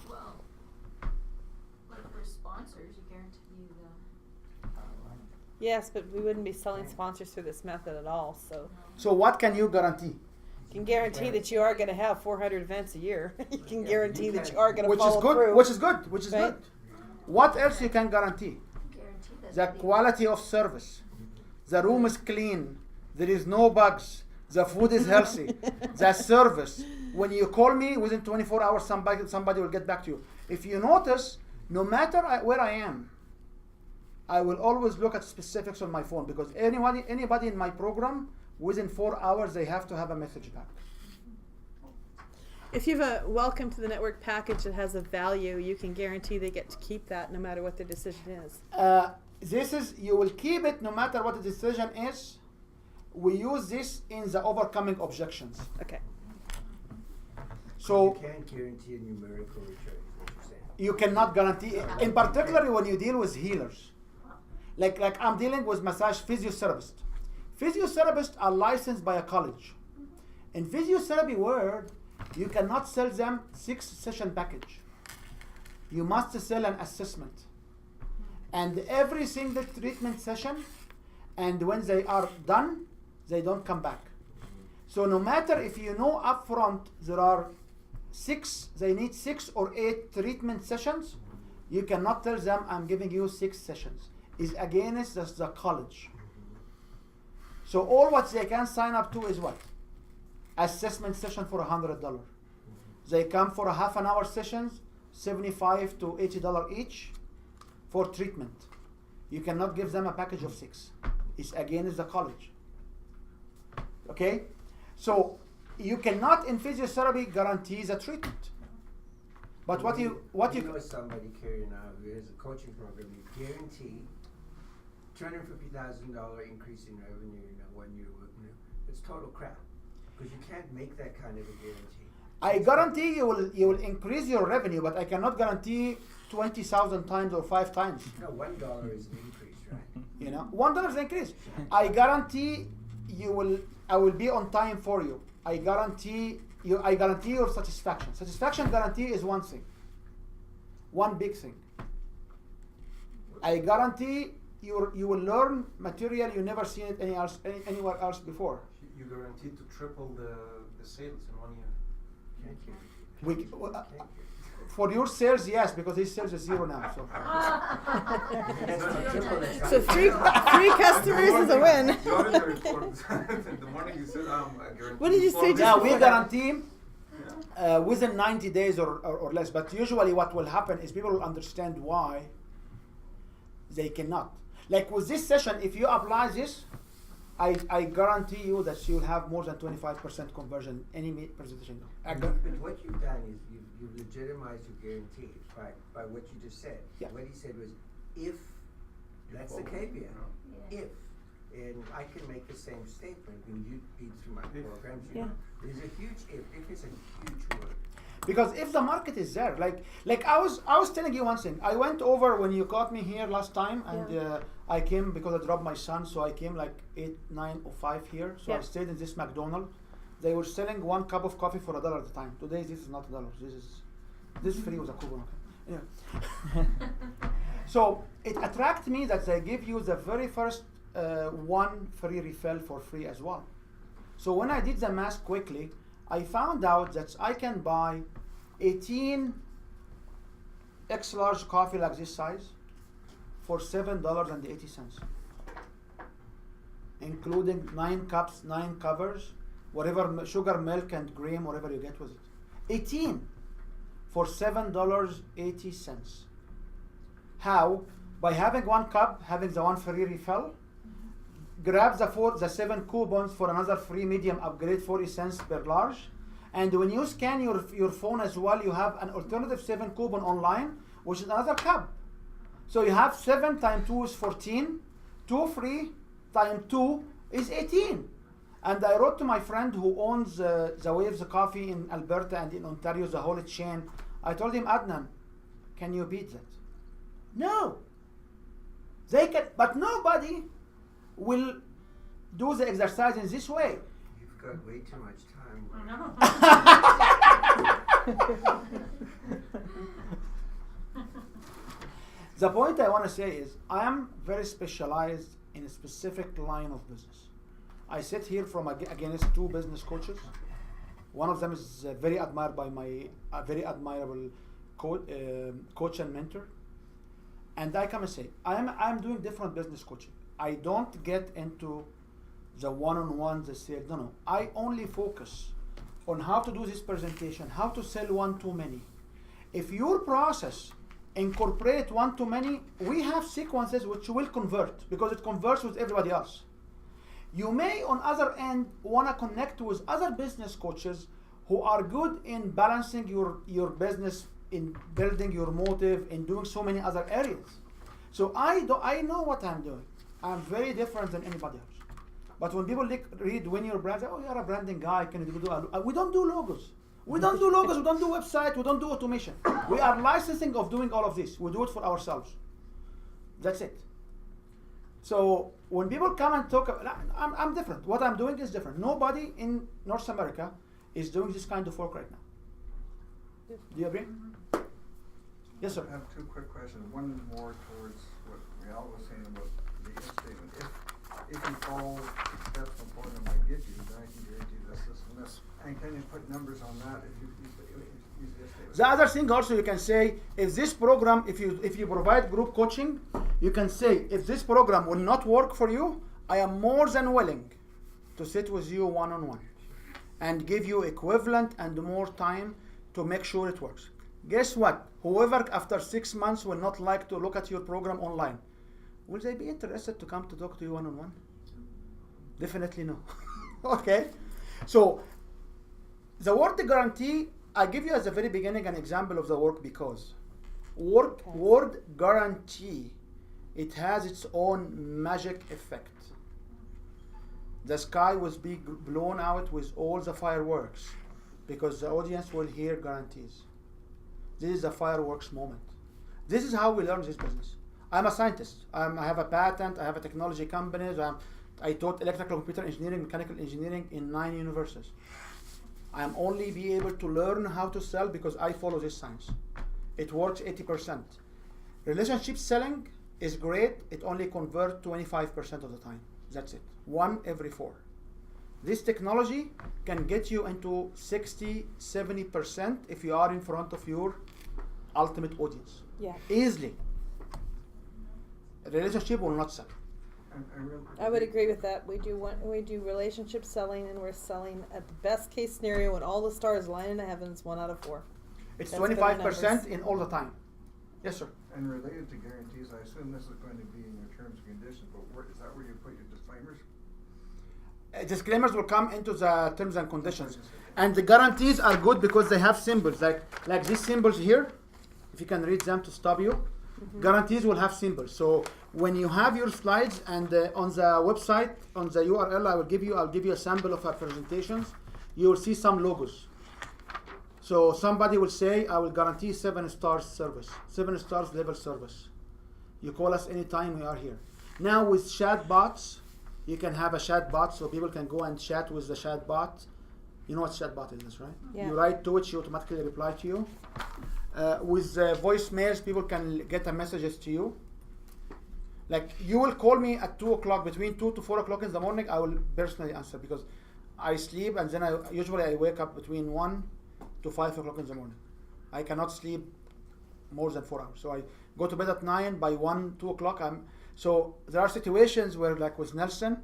Well, like for sponsors, you guarantee the.
Yes, but we wouldn't be selling sponsors through this method at all.
So what can you guarantee?
You can guarantee that you are going to have 400 events a year. You can guarantee that you are going to follow
good,
through.
Which is good. Which is
Right?
good. What else you can guarantee?
Guarantee that.
The quality of service. The room is clean. There is no bugs. The food is healthy. The service. When you call me, within 24 hours, somebody will get back to you. If you notice, no matter where I am, I will always look at specifics on my phone because anybody in my program, within 4 hours, they have to have a message back.
If you have a welcome to the network package that has a value, you can guarantee they get to keep that no matter what their decision is.
You will keep it no matter what the decision is. We use this in the overcoming objections.
Okay.
So
you can't guarantee a numerical return, is what you're saying.
you cannot guarantee, in particular when you deal with healers. Like I'm dealing with massage physiotherapists. Physiotherapists are licensed by a college. In physiotherapy world, you cannot sell them 6-session package. You must sell an assessment. And every single treatment session, and when they are done, they don't come back. So no matter if you know upfront there are they need 6 or 8 treatment sessions, you cannot tell them I'm giving you 6 sessions. It's against the college. So all what they can sign up to is what? Assessment session for $100. They come for a half an hour sessions, $75 to $80 each for treatment. You cannot give them a package of 6. It's against the college. Okay? So you cannot in physiotherapy guarantee the treatment. But what you
know somebody carrying out who has a coaching program, you guarantee $250,000 increase in revenue in a 1 year. It's total crap because you can't make that kind of a guarantee.
I guarantee you will increase your revenue, but I cannot guarantee 20,000 times or 5 times.
No, $1 is an increase, right?
You know, $1 is an increase. I guarantee I will be on time for you. I guarantee your satisfaction. Satisfaction guarantee is one thing. One big thing. I guarantee you will learn material you never seen it anywhere else before.
You guaranteed to triple the sales in 1 year.
Thank you.
For your sales, yes, because his sales is 0 now. So.
So three customers is a win.
The auditor report, the morning you said guaranteed.
What did you say?
Yeah, we guarantee within 90 days or less. But usually what will happen is people will understand why they cannot. Like with this session, if you apply this, I guarantee you that you'll have more than 25% conversion any presentation.
But what you've done is you've legitimized your guarantee by what you just said.
Yeah.
What he said was if, that's the
follow,
caveat,
Yeah.
if. And I can make the same statement when you read through my programs, you
Yeah.
know. There's a huge if. If is a huge word.
Because if the market is there, like I was telling you one thing. I went over when you caught me here last time, and
Yeah.
I came because I dropped my son, so I came like 8, 9, or 5 here. So I
Yeah.
stayed in this McDonald's. They were selling 1 cup of coffee for $1 at the time. Today this is not $1. This free was a coupon. Okay. Anyway. So it attracted me that they give you the very first one free refill for free as well. So when I did the math quickly, I found out that I can buy 18 X large coffee like this size for $7.80, including 9 cups, 9 covers, whatever sugar, milk, and cream, whatever you get with it. 18 for $7.80. How? By having 1 cup, having the 1 free refill, grab the 7 coupons for another free medium upgrade, 40 cents per large. And when you scan your phone as well, you have an alternative 7 coupon online, which is another cup. So you have 7 times 2 is 14, 2 free times 2 is 18. And I wrote to my friend who owns the Waves Coffee in Alberta and in Ontario, the whole chain. I told him, Adnan, can you beat that? No. They can, but nobody will do the exercise in this way.
You've got way too much time.
The point I want to say is I am very specialized in a specific line of business. I sit here from against 2 business coaches. One of them is very admired by my very admirable coach and mentor. And I come and say, I'm doing different business coaching. I don't get into the one-on-one, the sales. No. I only focus on how to do this presentation, how to sell one-to-many. If your process incorporate one-to-many, we have sequences which will convert because it converts with everybody else. You may, on other end, want to connect with other business coaches who are good in balancing your business, in building your motive, in doing so many other areas. So I know what I'm doing. I'm very different than anybody else. But when people read Win Your Brand, they say, oh, you're a branding guy. Can you do? We don't do logos. We don't do logos. We don't do website. We don't do automation. We are licensing of doing all of this. We do it for ourselves. That's it. So when people come and talk, I'm different. What I'm doing is different. Nobody in North America is doing this kind of work right now. Do you agree? Yes, sir.
I have 2 quick questions. One more towards what Rial was saying about the if statement. If you follow the steps the program might give you, then I can guarantee this, and this. And can you put numbers on that if you use the if statement?
The other thing also you can say, if this program, if you provide group coaching, you can say, if this program will not work for you, I am more than willing to sit with you one-on-one and give you equivalent and more time to make sure it works. Guess what? Whoever after 6 months will not like to look at your program online, will they be interested to come to talk to you one-on-one? Definitely no. Okay? So the word guarantee, I give you at the very beginning an example of the work because word guarantee, it has its own magic effect. The sky will be blown out with all the fireworks because the audience will hear guarantees. This is a fireworks moment. This is how we learn this business. I'm a scientist. I have a patent. I have a technology company. I taught electrical computer engineering, mechanical engineering in 9 universities. I am only be able to learn how to sell because I follow this science. It works 80%. Relationship selling is great. It only converts 25% of the time. That's it. 1 every 4. This technology can get you into 60, 70% if you are in front of your ultimate audience.
Yeah.
Easily. A relationship will not sell.
I would agree with that. We do relationship selling, and we're selling at the best case scenario when all the stars line in the heavens, 1 out of 4.
It's
That's good
25%
numbers.
in all the time. Yes, sir.
And related to guarantees, I assume this is going to be in your terms and conditions, but is that where you put your disclaimers?
Disclaimers will come into the terms and conditions. And the guarantees are good because they have symbols, like these symbols here. If you can read them to stop you. Guarantees will have symbols. So when you have your slides and on the website, on the URL, I'll give you a sample of our presentations. You will see some logos. So somebody will say, I will guarantee 7 stars service, 7 stars level service. You call us anytime, we are here. Now with chat bots, you can have a chat bot so people can go and chat with the chat bot. You know what chat bot is, right?
Yeah.
You write to it, she automatically reply to you. With voicemails, people can get a messages to you. Like you will call me at 2 o'clock, between 2 to 4 o'clock in the morning, I will personally answer because I sleep and then I usually wake up between 1 to 5 o'clock in the morning. I cannot sleep more than 4 hours. So I go to bed at 9, by 1, 2 o'clock so there are situations where like with Nelson,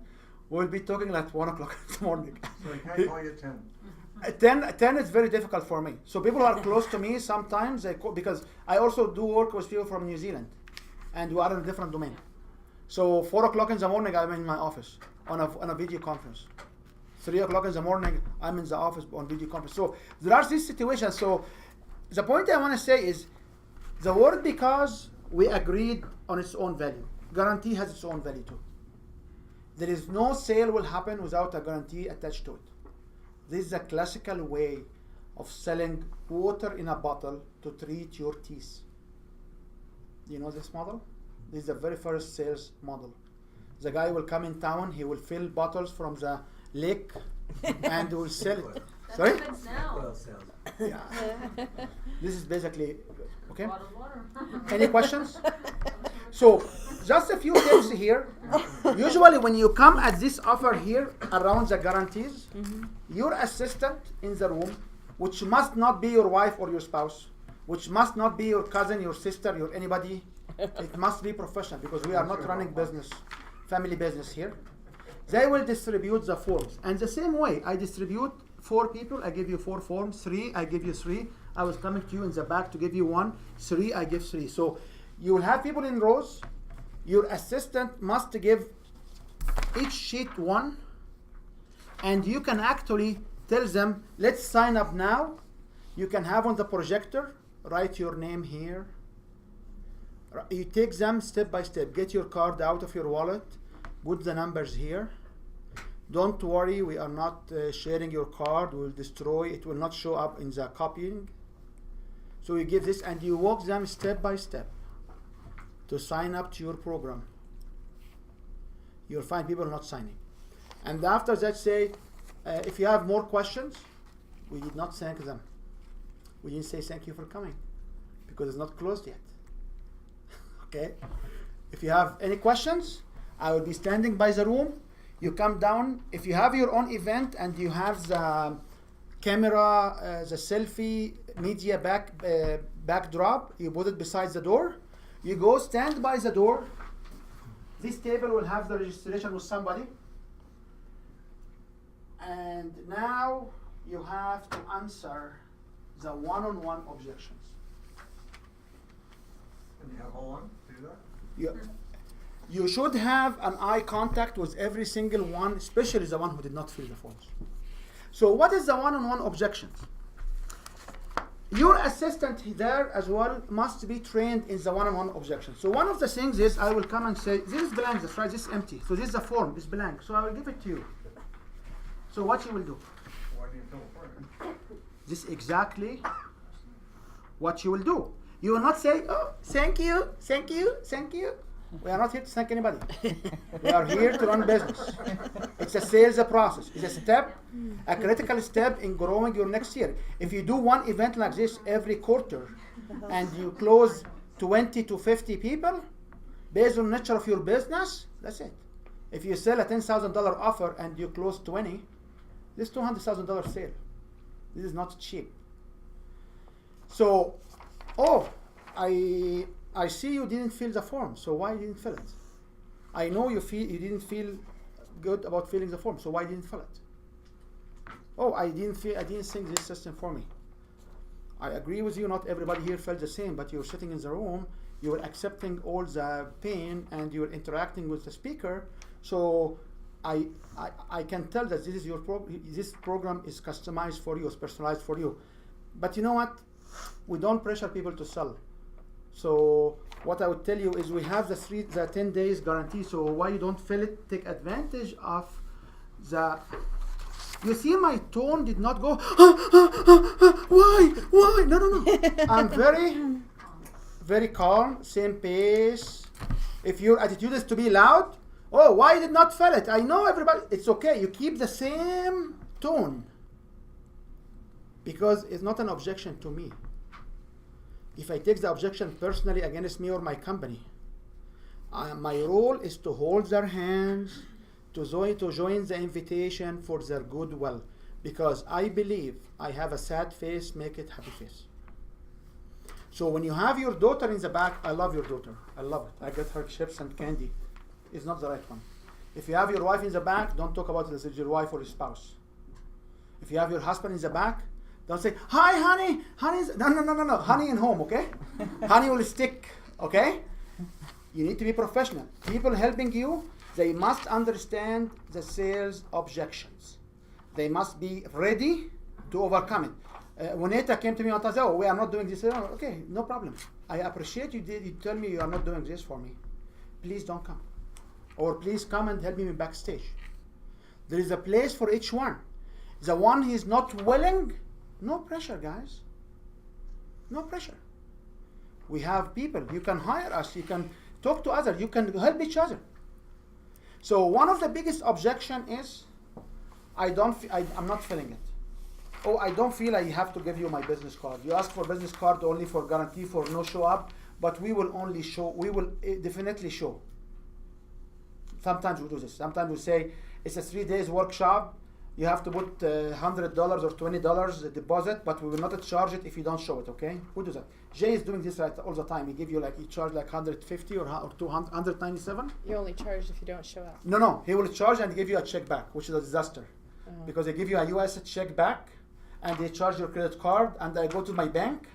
we'll be talking like 1 o'clock in the morning.
So he can't call you at 10.
At 10 is very difficult for me. So people who are close to me, sometimes they call, because I also do work with people from New Zealand and we are in a different domain. So 4 o'clock in the morning, I'm in my office on a video conference. 3 o'clock in the morning, I'm in the office on video conference. So there are these situations. So the point I want to say is the word because we agreed on its own value. Guarantee has its own value too. There is no sale will happen without a guarantee attached to it. This is a classical way of selling water in a bottle to treat your teeth. You know this model? This is the very first sales model. The guy will come in town, he will fill bottles from the lake and will sell it.
That
Sorry?
happens now.
Well, sales.
Yeah. This is basically, okay?
Bottled water.
Any questions? So, just a few tips here. Usually when you come at this offer here around the guarantees, your assistant in the room, which must not be your wife or your spouse, which must not be your cousin, your sister, your anybody, it must be professional because we are not running business, family business here. They will distribute the forms. And the same way, I distribute 4 people, I give you 4 forms, 3, I give you 3. I was coming to you in the back to give you 1, 3, I give 3. So you will have people in rows. Your assistant must give each sheet 1. And you can actually tell them, let's sign up now. You can have on the projector, write your name here. You take them step by step. Get your card out of your wallet. Put the numbers here. Don't worry, we are not sharing your card. We'll destroy it. Will not show up in the copying. So you give this and you walk them step by step to sign up to your program. You'll find people not signing. And after that say, if you have more questions, we did not thank them. We didn't say thank you for coming because it's not closed yet. Okay? If you have any questions, I will be standing by the room. You come down. If you have your own event and you have the camera, the selfie media backdrop, you put it beside the door. You go stand by the door. This table will have the registration with somebody. And now you have to answer the one-on-one objections.
And you have all on to do that?
You should have an eye contact with every single one, especially the one who did not fill the forms. So what is the one-on-one objections? Your assistant there as well must be trained in the one-on-one objections. So one of the things is I will come and say, this is blank, that's right, this is empty. So this is the form, this is blank. So I will give it to you. So what you will do?
Why do you fill it for me?
This is exactly what you will do. You will not say, oh, thank you, thank you, thank you. We are not here to thank anybody. We are here to run business. It's a sales process. It's a step, a critical step in growing your next year. If you do one event like this every quarter and you close 20 to 50 people, based on the nature of your business, that's it. If you sell a $10,000 offer and you close 20, this is $200,000 sale. This is not cheap. So, I see you didn't fill the form, so why you didn't fill it? I know you didn't feel good about filling the form, so why didn't fill it? Oh, I didn't think this system for me. I agree with you, not everybody here felt the same, but you're sitting in the room, you're accepting all the pain and you're interacting with the speaker, so I can tell that this is your this program is customized for you, it's personalized for you. But you know what? We don't pressure people to sell. So what I would tell you is we have the 10 days guarantee. So why you don't fill it? Take advantage of the. You see, my tone did not go. Why? No. I'm very calm, same pace. If your attitude is to be loud, oh, why you did not fill it? I know everybody. It's okay. You keep the same tone because it's not an objection to me. If I take the objection personally against me or my company, my role is to hold their hands, to join the invitation for their goodwill, because I believe I have a sad face, make it happy face. So when you have your daughter in the back, I love your daughter. I love it. I get her chips and candy. It's not the right one. If you have your wife in the back, don't talk about it as your wife or your spouse. If you have your husband in the back, don't say, hi, honey. Honey's, no. Honey in home, okay? Honey will stick, okay? You need to be professional. People helping you, they must understand the sales objections. They must be ready to overcome it. When Eta came to me and said, oh, we are not doing this, okay, no problem. I appreciate you tell me you are not doing this for me. Please don't come. Or please come and help me backstage. There is a place for each one. The one who is not willing, no pressure, guys. No pressure. We have people. You can hire us. You can talk to others. You can help each other. So one of the biggest objection is, I'm not filling it. Oh, I don't feel I have to give you my business card. You ask for business card only for guarantee for no show up, but we will only show, we will definitely show. Sometimes we do this. Sometimes we say, it's a 3 days workshop. You have to put $100 or $20 deposit, but we will not charge it if you don't show it, okay? Who does that? Jay is doing this right all the time. He charge like 150 or 200, 197.
You're only charged if you don't show up.
No, he will charge and give you a check back, which is a disaster. Because they give you a US check back, and they charge your credit card, and I go to my bank,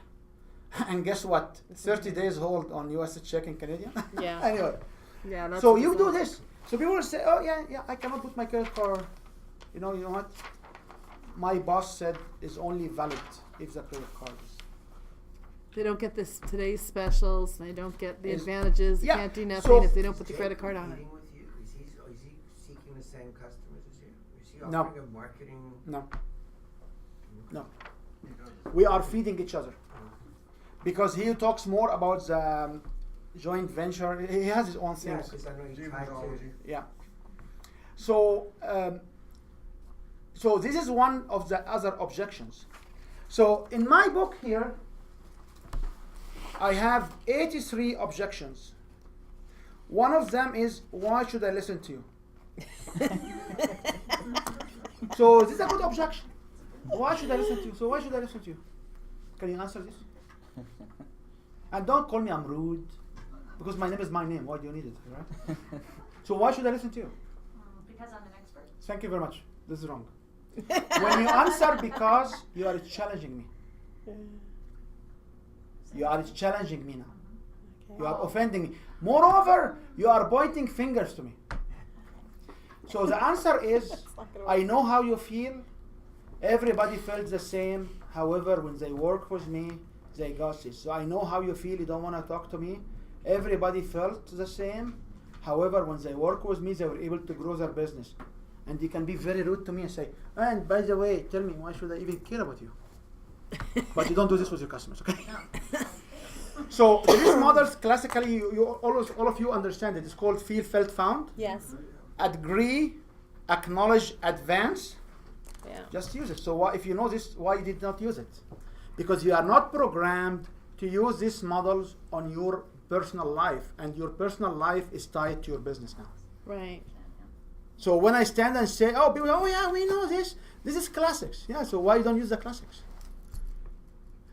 and guess what? 30 days hold on US check in Canadian.
Yeah.
Anyway.
Yeah. That's
So you do this. So people will say, oh yeah, I cannot put my credit card. You know what? My boss said it's only valid if the credit card is.
They don't get today's specials. They don't get the
Is-
advantages. They
yeah,
can't do nothing
so-
if they don't put the
Is
credit
Jay
card on it.
competing with you? Is he seeking the same customers as you? Is he
No.
offering a marketing?
No. We are feeding each other. Because he talks more about the joint venture. He has his own
Yeah,
things.
because I know he's
Gene
tied
methodology.
to.
Yeah. So, so this is one of the other objections. So in my book here, I have 83 objections. One of them is, why should I listen to you? So this is a good objection. Why should I listen to you? So why should I listen to you? Can you answer this? And don't call me I'm rude, because my name is my name. Why do you need it, right? So why should I listen to you?
Because I'm an expert.
Thank you very much. This is wrong. When you answer because you are challenging me. You are challenging me now. You are offending me. Moreover, you are pointing fingers to me. So the answer is, I know how you feel. Everybody felt the same. However, when they work with me, they got this. So I know how you feel. You don't want to talk to me. Everybody felt the same. However, when they work with me, they were able to grow their business. And you can be very rude to me and say, and by the way, tell me, why should I even care about you? But you don't do this with your customers, okay? So these models, classically, all of you understand it. It's called feel, felt, found.
Yes.
Agree, acknowledge, advance.
Yeah.
Just use it. So why, if you know this, why you did not use it? Because you are not programmed to use these models on your personal life, and your personal life is tied to your business now.
Right.
So when I stand and say, oh, people, oh yeah, we know this. This is classics. Yeah, so why you don't use the classics?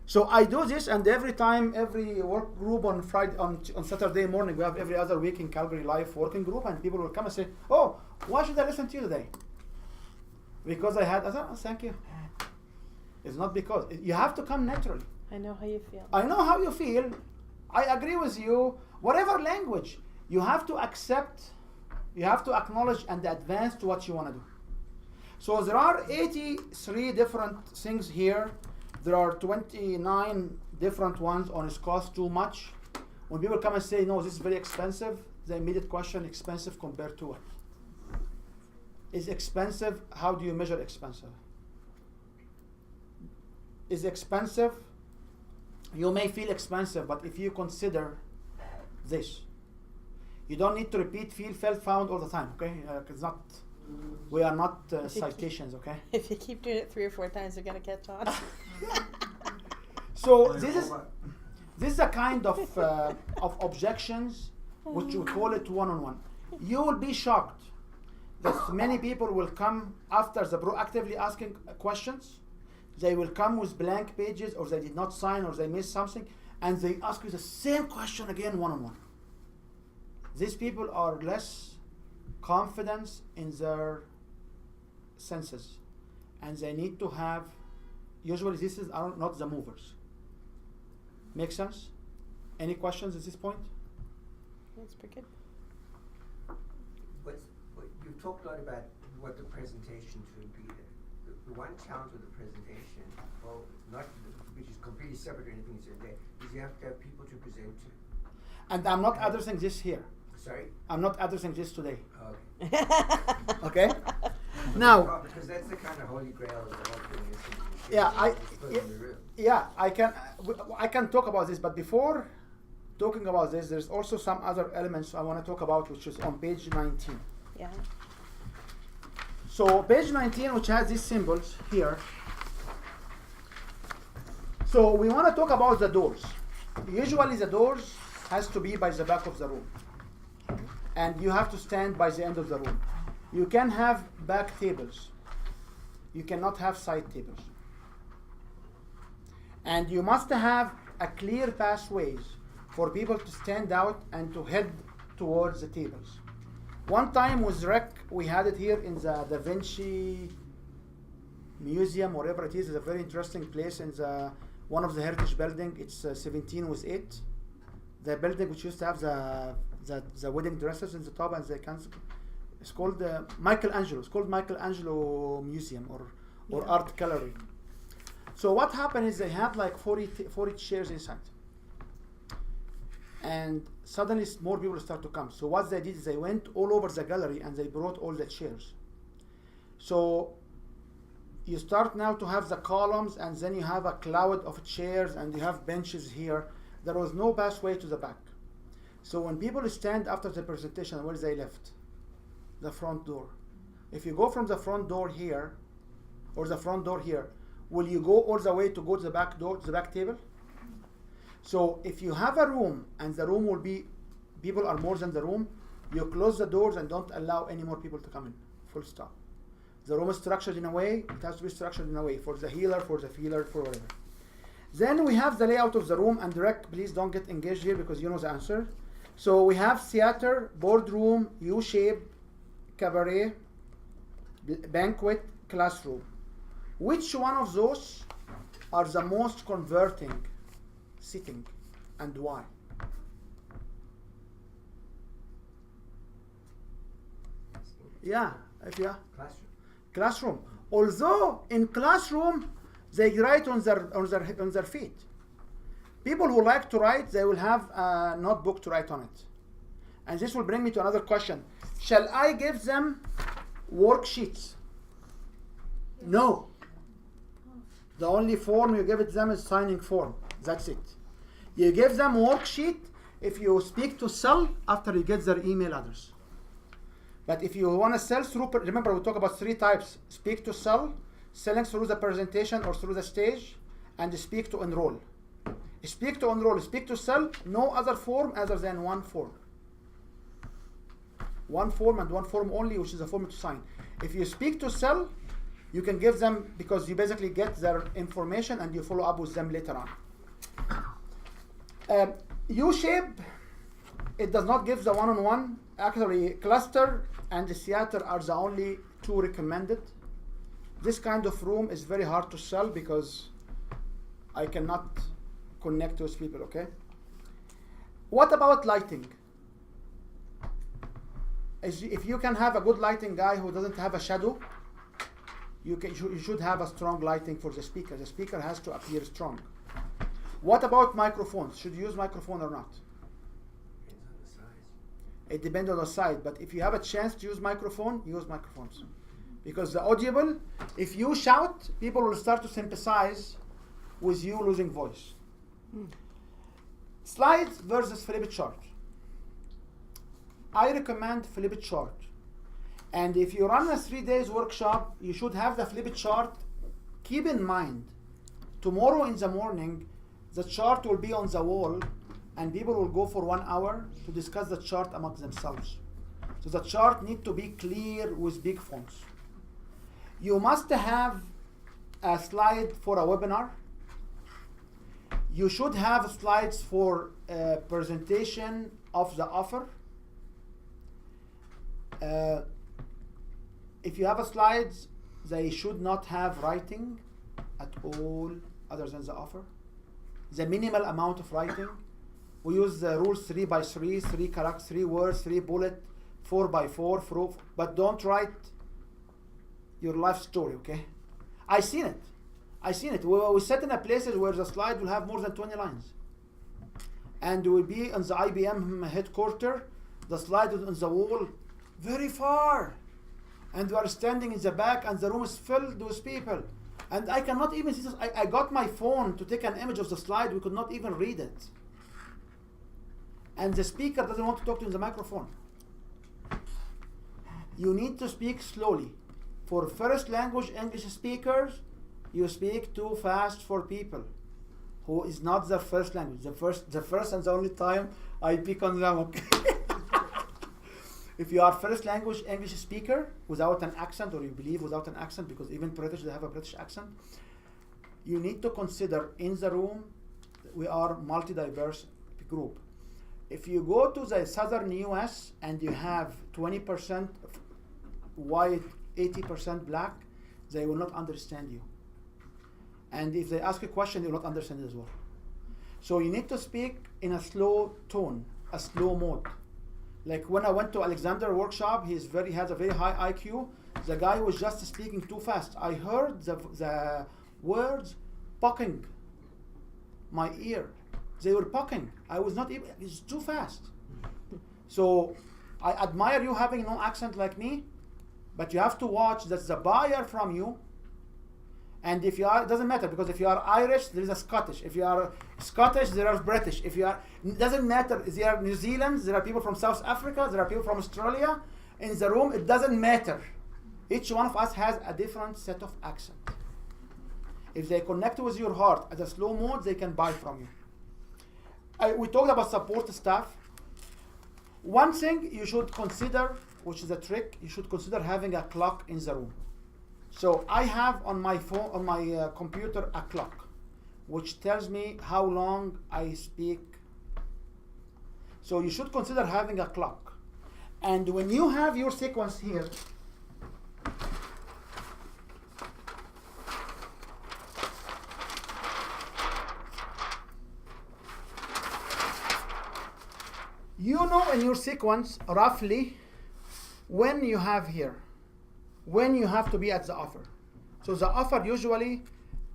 So I do this, and every time, every work group on Friday, on Saturday morning, we have every other week in Calgary Life working group, and people will come and say, oh, why should I listen to you today? Because I said, oh, thank you. It's not because. You have to come naturally.
I know how you feel.
I know how you feel. I agree with you. Whatever language, you have to accept, you have to acknowledge and advance to what you want to do. So there are 83 different things here. There are 29 different ones on It Costs Too Much. When people come and say, no, this is very expensive, the immediate question, expensive compared to what? Is expensive, how do you measure expensive? Is expensive, you may feel expensive, but if you consider this, you don't need to repeat feel, felt, found all the time, okay? It's not, we are not citations, okay?
If you keep doing it 3 or 4 times, you're gonna catch on.
So this is a kind of objections, which we call it one-on-one. You will be shocked that many people will come after the proactively asking questions. They will come with blank pages, or they did not sign, or they missed something, and they ask you the same question again one-on-one. These people are less confident in their senses, and they need to have, usually this is are not the movers. Make sense? Any questions at this point?
That's pretty good.
But you've talked a lot about what the presentation should be. The one challenge with the presentation, well, not which is completely separate or anything you said there, is you have to have people to present to.
And I'm not addressing this here.
Sorry?
I'm not addressing this today.
Oh, okay.
Okay? Now,
because that's the kind of holy grail of the whole thing. Is
yeah, I can talk about this, but before talking about this, there's also some other elements I want to talk about, which is on page 19.
Yeah.
So page 19, which has these symbols here. So we want to talk about the doors. Usually the doors has to be by the back of the room, and you have to stand by the end of the room. You can have back tables. You cannot have side tables. And you must have a clear pathways for people to stand out and to head towards the tables. One time with Rec, we had it here in the Da Vinci Museum, wherever it is. It's a very interesting place in one of the heritage building. It's 17 with 8. The building which used to have the wedding dresses in the top, and it's called Michelangelo. It's called Michelangelo Museum or Art Gallery. So what happened is they had like 40 chairs inside. And suddenly more people start to come. So what they did is they went all over the gallery and they brought all the chairs. So you start now to have the columns, and then you have a cloud of chairs, and you have benches here. There was no pathway to the back. So when people stand after the presentation, where they left? The front door. If you go from the front door here, or the front door here, will you go all the way to go to the back door, to the back table? So if you have a room, and the room will be, people are more than the room, you close the doors and don't allow any more people to come in. Full stop. The room is structured in a way, it has to be structured in a way for the healer, for the feeler, for whatever. Then we have the layout of the room, and Rec, please don't get engaged here because you know the answer. So we have theater, boardroom, U-shape, cabaret, banquet, classroom. Which one of those are the most converting sitting, and why? Yeah, classroom. Although in classroom they write on their feet. People who like to write, they will have a notebook to write on it. And this will bring me to another question. Shall I give them worksheets? No. The only form you give it them is signing form. That's it. You give them worksheet if you speak to sell after you get their email address. But if you want to sell through, remember we talk about 3 types: speak to sell, selling through the presentation or through the stage, and speak to enroll. Speak to enroll, speak to sell, no other form other than one form. One form and one form only, which is a form to sign. If you speak to sell, you can give them, because you basically get their information and you follow up with them later on. U-shape, it does not give the one-on-one. Actually, cluster and the theater are the only 2 recommended. This kind of room is very hard to sell because I cannot connect those people, okay? What about lighting? If you can have a good lighting guy who doesn't have a shadow, you should have a strong lighting for the speaker. The speaker has to appear strong. What about microphones? Should you use microphone or not? It depends on the site. But if you have a chance to use microphone, use microphones. Because the audible, if you shout, people will start to sympathize with you losing voice. Slides versus flip chart. I recommend flip chart. And if you run a 3 days workshop, you should have the flip chart. Keep in mind, tomorrow in the morning, the chart will be on the wall and people will go for 1 hour to discuss the chart among themselves. So the chart needs to be clear with big fonts. You must have a slide for a webinar. You should have slides for a presentation of the offer. If you have a slides, they should not have writing at all other than the offer. The minimal amount of writing. We use the rules 3 by 3, 3 characters, 3 words, 3 bullet, 4 by 4, but don't write your life story, okay? I seen it. We sat in a places where the slide will have more than 20 lines. And will be on the IBM headquarters, the slide is on the wall, very far. And we are standing in the back and the room is filled with people. And I cannot even see this. I got my phone to take an image of the slide, we could not even read it. And the speaker doesn't want to talk to you in the microphone. You need to speak slowly. For first language English speakers, you speak too fast for people who is not their first language. The first and the only time I pick on them, okay? If you are first language English speaker without an accent, or you believe without an accent, because even British, they have a British accent, you need to consider in the room, we are multi-diverse group. If you go to the southern US and you have 20% white, 80% black, they will not understand you. And if they ask a question, they will not understand it as well. So you need to speak in a slow tone, a slow mode. Like when I went to Alexander workshop, he has a very high IQ. The guy was just speaking too fast. I heard the words poking my ear. They were poking. I was not even, it's too fast. So I admire you having no accent like me, but you have to watch that's the buyer from you. And if you are, it doesn't matter, because if you are Irish, there is a Scottish. If you are Scottish, there are British. If you are, it doesn't matter. There are New Zealand, there are people from South Africa, there are people from Australia. In the room, it doesn't matter. Each one of us has a different set of accent. If they connect with your heart at a slow mode, they can buy from you. We talked about support staff. One thing you should consider, which is a trick, you should consider having a clock in the room. So I have on my phone, on my computer, a clock, which tells me how long I speak. So you should consider having a clock. And when you have your sequence here, you know in your sequence roughly when you have here, when you have to be at the offer. So the offer usually,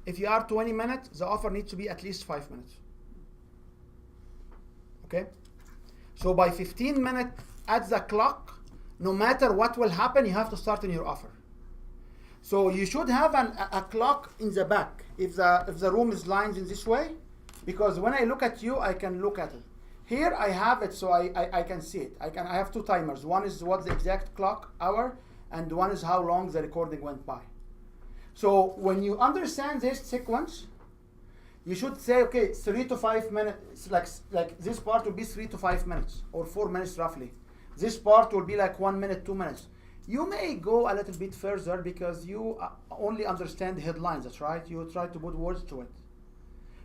if you are 20 minutes, the offer needs to be at least 5 minutes. Okay? So by 15 minutes at the clock, no matter what will happen, you have to start in your offer. So you should have a clock in the back if the room is lined in this way, because when I look at you, I can look at it. Here I have it, so I can see it. I have two timers. One is what the exact clock hour, and one is how long the recording went by. So when you understand this sequence, you should say, okay, 3 to 5 minutes, like this part will be 3 to 5 minutes, or 4 minutes roughly. This part will be like 1 minute, 2 minutes. You may go a little bit further because you only understand the headlines, that's right? You try to put words to it.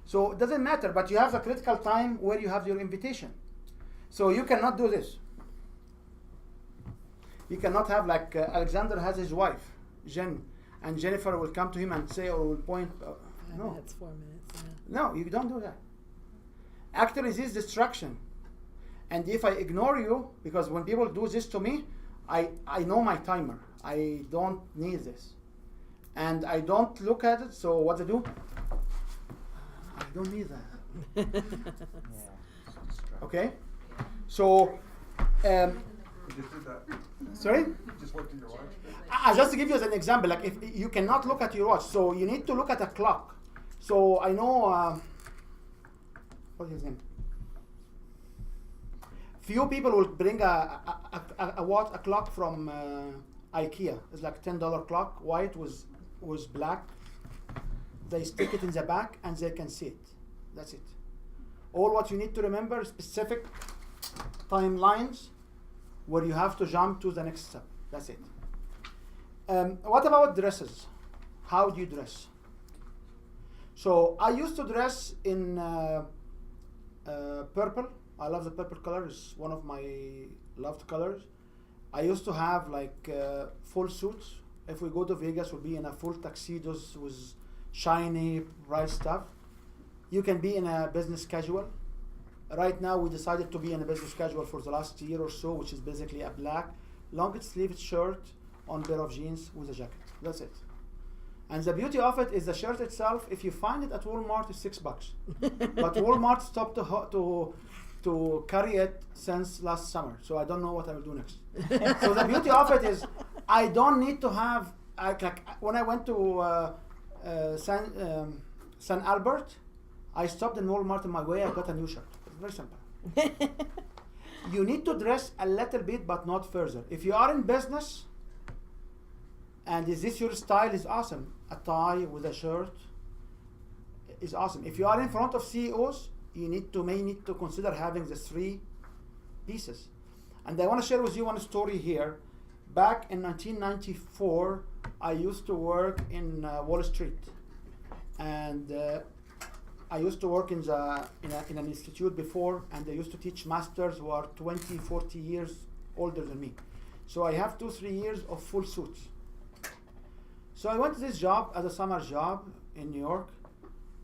So it doesn't matter, but you have a critical time where you have your invitation. So you cannot do this. You cannot have like Alexander has his wife, Jen, and Jennifer will come to him and say, or will point.
5
No.
minutes, 4 minutes. Yeah.
No, you don't do that. Actually, this is distraction. And if I ignore you, because when people do this to me, I know my timer. I don't need this. And I don't look at it, so what I do? I don't need that. Okay? So
You just did that.
Sorry?
You just looked at your watch.
Just to give you as an example, like if you cannot look at your watch, so you need to look at a clock. So I know, what's his name? Few people will bring a clock from IKEA. It's like $10 clock, white was black. They stick it in the back and they can see it. That's it. All what you need to remember is specific timelines where you have to jump to the next step. That's it. What about dresses? How do you dress? So I used to dress in purple. I love the purple color. It's one of my loved colors. I used to have like full suits. If we go to Vegas, we'll be in a full tuxedos with shiny, bright stuff. You can be in a business casual. Right now, we decided to be in a business casual for the last year or so, which is basically a black long sleeved shirt on pair of jeans with a jacket. That's it. And the beauty of it is the shirt itself. If you find it at Walmart, it's $6. But Walmart stopped to carry it since last summer, so I don't know what I will do next. So the beauty of it is, I don't need to have like when I went to San Albert, I stopped in Walmart on my way. I got a new shirt. It's very simple. You need to dress a little bit, but not further. If you are in business, and is this your style, is awesome. A tie with a shirt is awesome. If you are in front of CEOs, you may need to consider having the 3 pieces. And I want to share with you one story here. Back in 1994, I used to work in Wall Street, and I used to work in an institute before, and I used to teach masters who are 20, 40 years older than me. So I have 2-3 years of full suits. So I went to this job as a summer job in New York,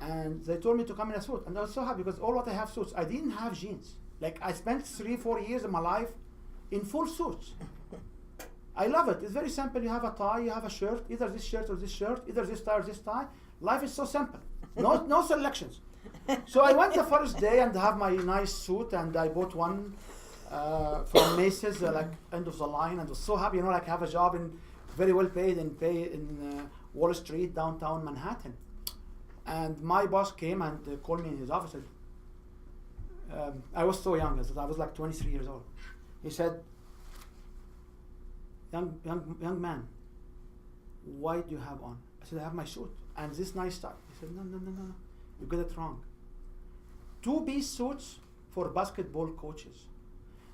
and they told me to come in a suit. And I was so happy because all what I have suits. I didn't have jeans. Like I spent 3-4 years of my life in full suits. I love it. It's very simple. You have a tie, you have a shirt, either this shirt or this shirt, either this tie or this tie. Life is so simple. No selections. So I went the first day and have my nice suit, and I bought one from Macy's, like end of the line, and was so happy, like have a job in very well paid in Wall Street, downtown Manhattan. And my boss came and called me in his office. I was so young. I was like 23 years old. He said, young man, why do you have on? I said, I have my suit and this nice tie. He said, no, you got it wrong. 2-piece suits for basketball coaches.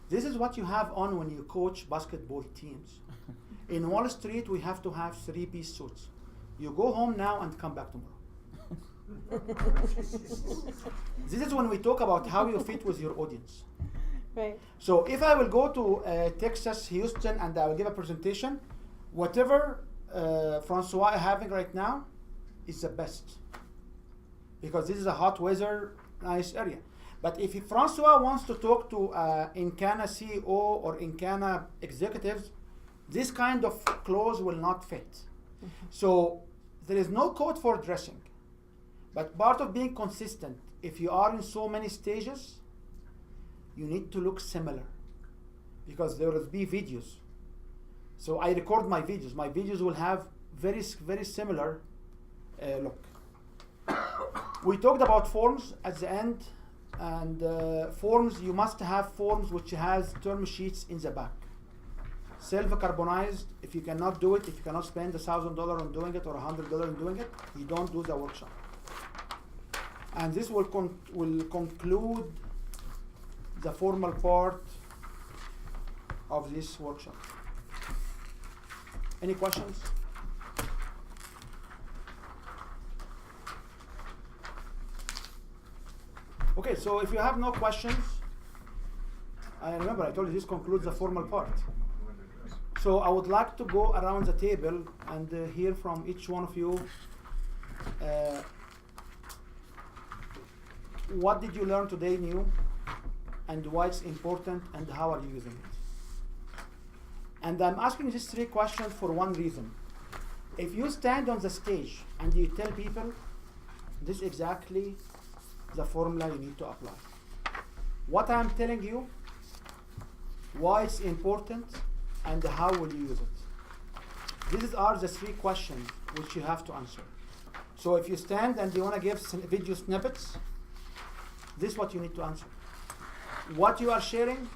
This is what you have on when you coach basketball teams. In Wall Street, we have to have 3-piece suits. You go home now and come back tomorrow. This is when we talk about how you fit with your audience.
Right.
So if I will go to Texas, Houston, and I will give a presentation, whatever Francois is having right now is the best. Because this is a hot weather, nice area. But if Francois wants to talk to Encana CEO or Encana executives, this kind of clothes will not fit. So there is no code for dressing. But part of being consistent, if you are in so many stages, you need to look similar. Because there will be videos. So I record my videos. My videos will have very, very similar look. We talked about forms at the end. And forms, you must have forms which has term sheets in the back. Self-carbonized, if you cannot do it, if you cannot spend $1,000 on doing it or $100 on doing it, you don't do the workshop. And this will conclude the formal part of this workshop. Any questions? Okay, so if you have no questions, remember I told you this concludes the formal part. So I would like to go around the table and hear from each one of you. What did you learn today new, and why it's important, and how are you using it? And I'm asking these 3 questions for one reason. If you stand on the stage and you tell people, this is exactly the formula you need to apply. What I'm telling you why it's important, and how will you use it. These are the three questions which you have to answer. So if you stand and you want to give video snippets, this is what you need to answer. What you are sharing,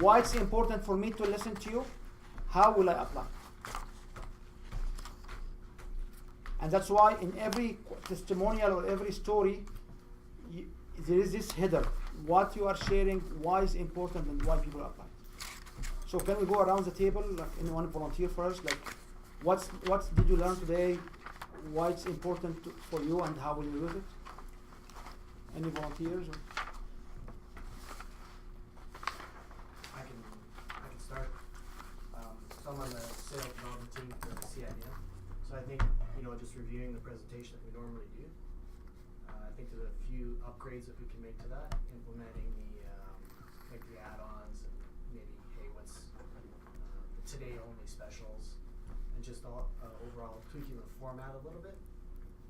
why it's important for me to listen to you, how will I apply? And that's why in every testimonial or every story, there is this header. What you are sharing, why is important, and why people apply. So can we go around the table, like anyone volunteer first? Like, what did you learn today? Why it's important for you, and how will you use it? Any volunteers? Or?
I can start. So I'm on the sales development team for the CIDM. So I think, just reviewing the presentation that we normally do, I think there's a few upgrades that we can make to that, implementing the add-ons, and maybe, hey, what's the today only specials, and just overall tweaking the format a little bit.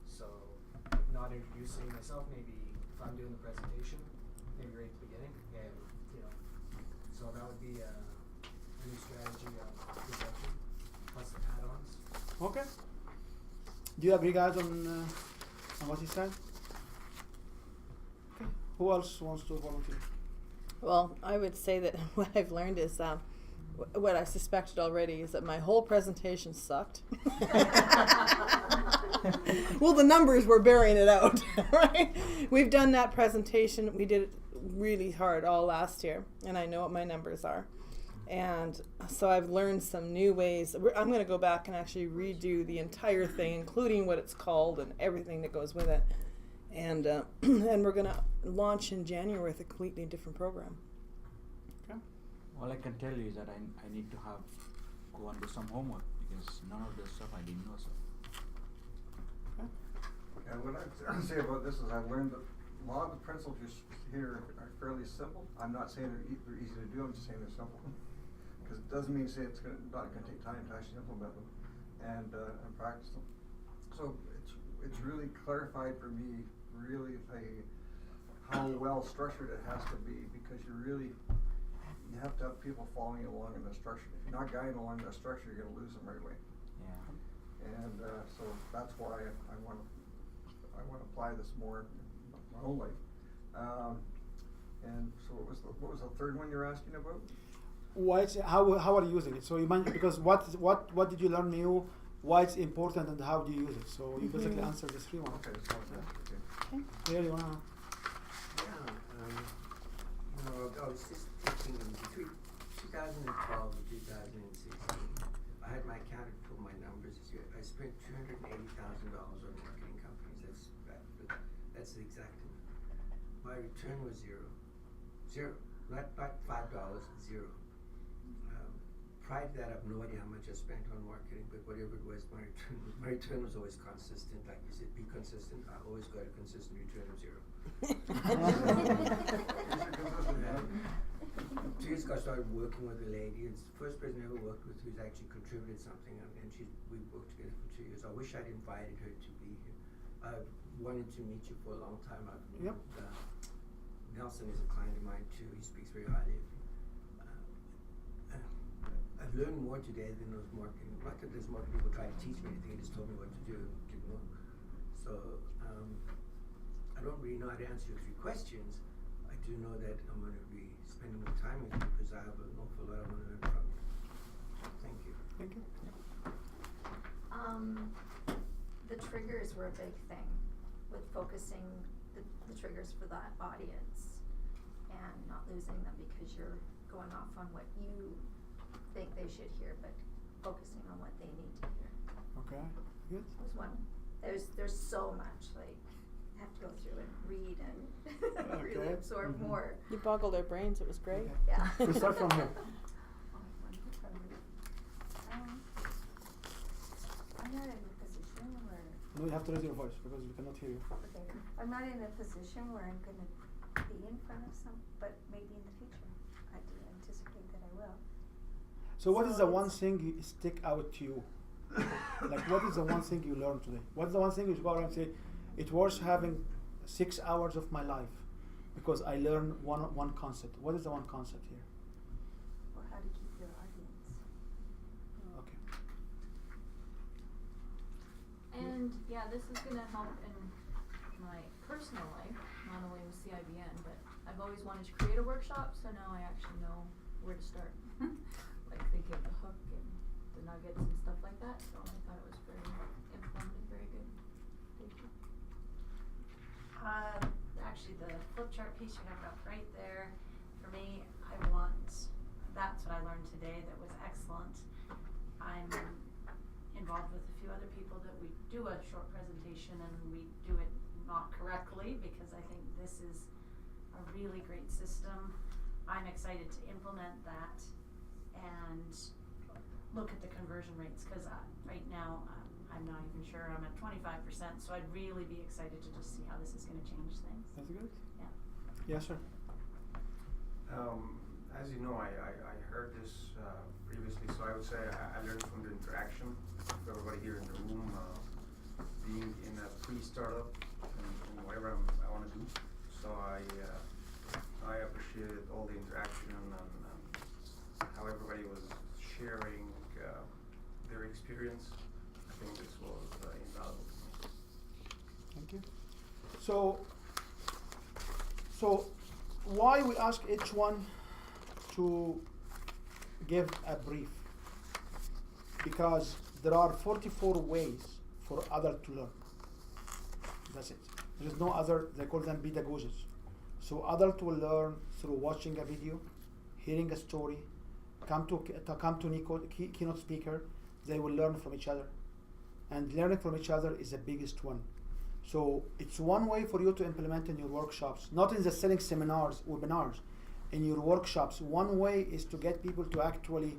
So not introducing myself, maybe if I'm doing the presentation, maybe right at the beginning, and so that would be a new strategy of presentation plus the add-ons.
Okay. Do you agree, guys, on what he said? Okay. Who else wants to volunteer?
Well, I would say that what I've learned is what I suspected already is that my whole presentation sucked. Well, the numbers were bearing it out, right? We've done that presentation. We did it really hard all last year, and I know what my numbers are. And so I've learned some new ways. I'm going to go back and actually redo the entire thing, including what it's called and everything that goes with it. And and we're going to launch in January with a completely different program.
Okay.
All I can tell you is that I need to go and do some homework, because none of this stuff I didn't know. So.
And what I'd say about this is I've learned that a lot of the principles here are fairly simple. I'm not saying they're easy to do, I'm just saying they're simple. Because it doesn't mean to say it's not going to take time to actually implement them and practice them. So it's really clarified for me really how well structured it has to be, because you have to have people following along in the structure. If you're not guiding along the structure, you're going to lose them right away.
Yeah.
And so that's why I want to apply this more in my own life. And so what was the third one you're asking about?
How are you using it? So you mentioned, because what did you learn new? Why it's important, and how do you use it? So you basically answered the three ones.
Okay, so okay.
Here you wanna?
I was just thinking between 2012 and 2016, I had my accountant pull my numbers this year. I spent $280,000 on marketing companies. That's the exact amount. My return was zero. Not $5, zero. Prior to that, I have no idea how much I spent on marketing, but whatever it was, my return was always consistent. Like you said, be consistent. I always got a consistent return of zero. 2 years ago, I started working with a lady. It's the first person I ever worked with who's actually contributed something, and we worked together for 2 years. I wish I'd invited her to be here. I wanted to meet you for a long time.
Yep.
Nelson is a client of mine too. He speaks very highly of you. I've learned more today than those marketing. Not that those marketing people try to teach me anything. They just told me what to do. Didn't know. So I don't really know how to answer your 3 questions. I do know that I'm going to be spending more time with you because I have an awful lot I want to learn from you. Thank you.
Thank you.
The triggers were a big thing with focusing the triggers for that audience and not losing them because you're going off on what you think they should hear, but focusing on what they need to hear.
Okay. Good.
Was one. There's so much, like, I have to go through and read and really absorb more.
You boggled our brains. It was great.
Okay.
Yeah.
We start from here.
I'm not in a position where.
No, you have to raise your voice because we cannot hear you.
Okay. I'm not in a position where I'm going to be in front of but maybe in the future. I do anticipate that I will.
So what is the one thing you stick out to you? Like, what is the one thing you learned today? What's the one thing you go around and say, it was having 6 hours of my life because I learned one concept. What is the one concept here?
Or
Yeah, this is gonna help in my personal life, not only with CIBN, but I've always wanted to create a workshop, so now I actually know where to start. Like thinking of the hook and the nuggets and stuff like that, so I thought it was very informative, very good. Thank you.
Actually, the flip chart piece you have up right there, for me, that's what I learned today that was excellent. I'm involved with a few other people that we do a short presentation and we do it not correctly because I think this is a really great system. I'm excited to implement that and look at the conversion rates because right now I'm not even sure. I'm at 25%, so I'd really be excited to just see how this is going to change things.
That's good.
Yeah.
Yes, sir.
As you know, I heard this previously, so I would say I learned from the interaction of everybody here in the room, being in a pre-startup and whatever I want to do. So I appreciated all the interaction and how everybody was sharing their experience. I think this was invaluable to me.
Thank you. So why we ask each one to give a brief? Because there are 44 ways for others to learn. That's it. There is no other, they call them pedagogies. So adults will learn through watching a video, hearing a story, come to keynote speaker, they will learn from each other. And learning from each other is the biggest one. So it's one way for you to implement in your workshops, not in the selling seminars, webinars. In your workshops, one way is to get people to actually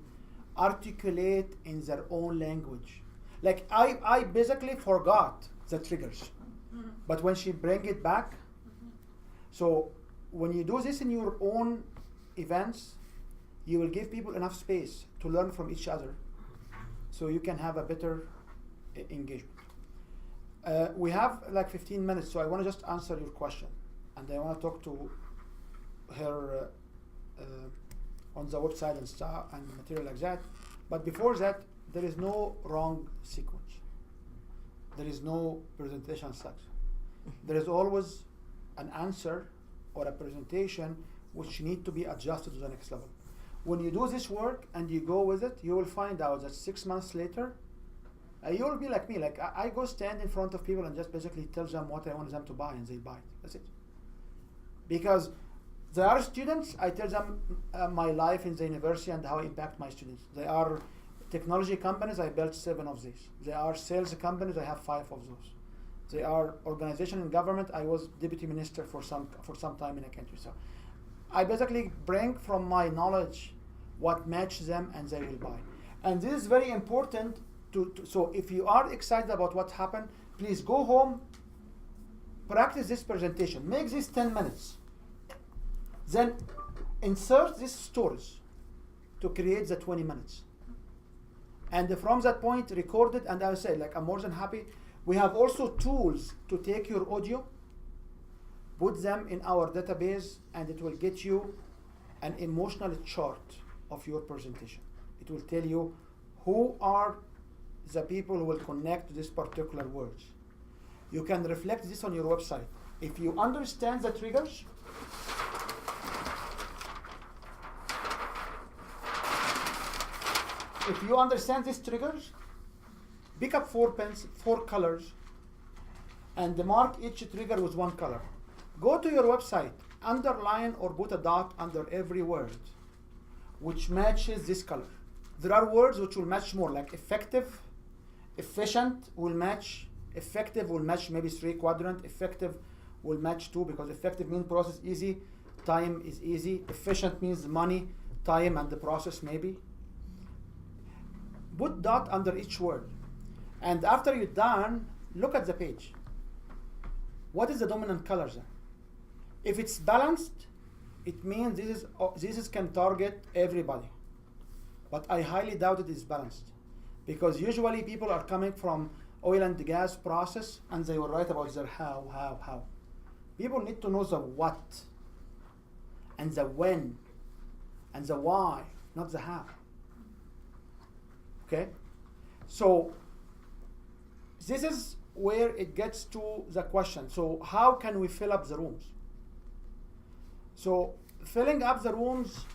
articulate in their own language. Like I basically forgot the triggers, but when she bring it back, so when you do this in your own events, you will give people enough space to learn from each other, so you can have a better engagement. We have like 15 minutes, so I want to just answer your question, and I want to talk to her on the website and stuff and material like that. But before that, there is no wrong sequence. There is no presentation such. There is always an answer or a presentation which need to be adjusted to the next level. When you do this work and you go with it, you will find out that 6 months later, you will be like me. Like I go stand in front of people and just basically tell them what I want them to buy, and they buy it. That's it. Because there are students, I tell them my life in the university and how I impact my students. They are technology companies, I built 7 of these. They are sales companies, I have 5 of those. They are organization and government, I was deputy minister for some time in a country. So I basically bring from my knowledge what matches them and they will buy. And this is very important so if you are excited about what happened, please go home, practice this presentation, make this 10 minutes. Then insert these stories to create the 20 minutes. And from that point, record it, and I will say, like, I'm more than happy. We have also tools to take your audio, put them in our database, and it will get you an emotional chart of your presentation. It will tell you who are the people who will connect to this particular words. You can reflect this on your website. If you understand the triggers, if you understand these triggers, pick up 4 pens, 4 colors, and mark each trigger with 1 color. Go to your website, underline or put a dot under every word which matches this color. There are words which will match more, like effective, efficient will match, effective will match maybe 3 quadrant, effective will match 2 because effective means process easy, time is easy, efficient means money, time and the process maybe. Put dot under each word. And after you're done, look at the page. What is the dominant color there? If it's balanced, it means this can target everybody. But I highly doubt it is balanced. Because usually people are coming from oil and gas process and they will write about their how. People need to know the what and the when and the why, not the how. Okay? So this is where it gets to the question. So how can we fill up the rooms? So filling up the rooms,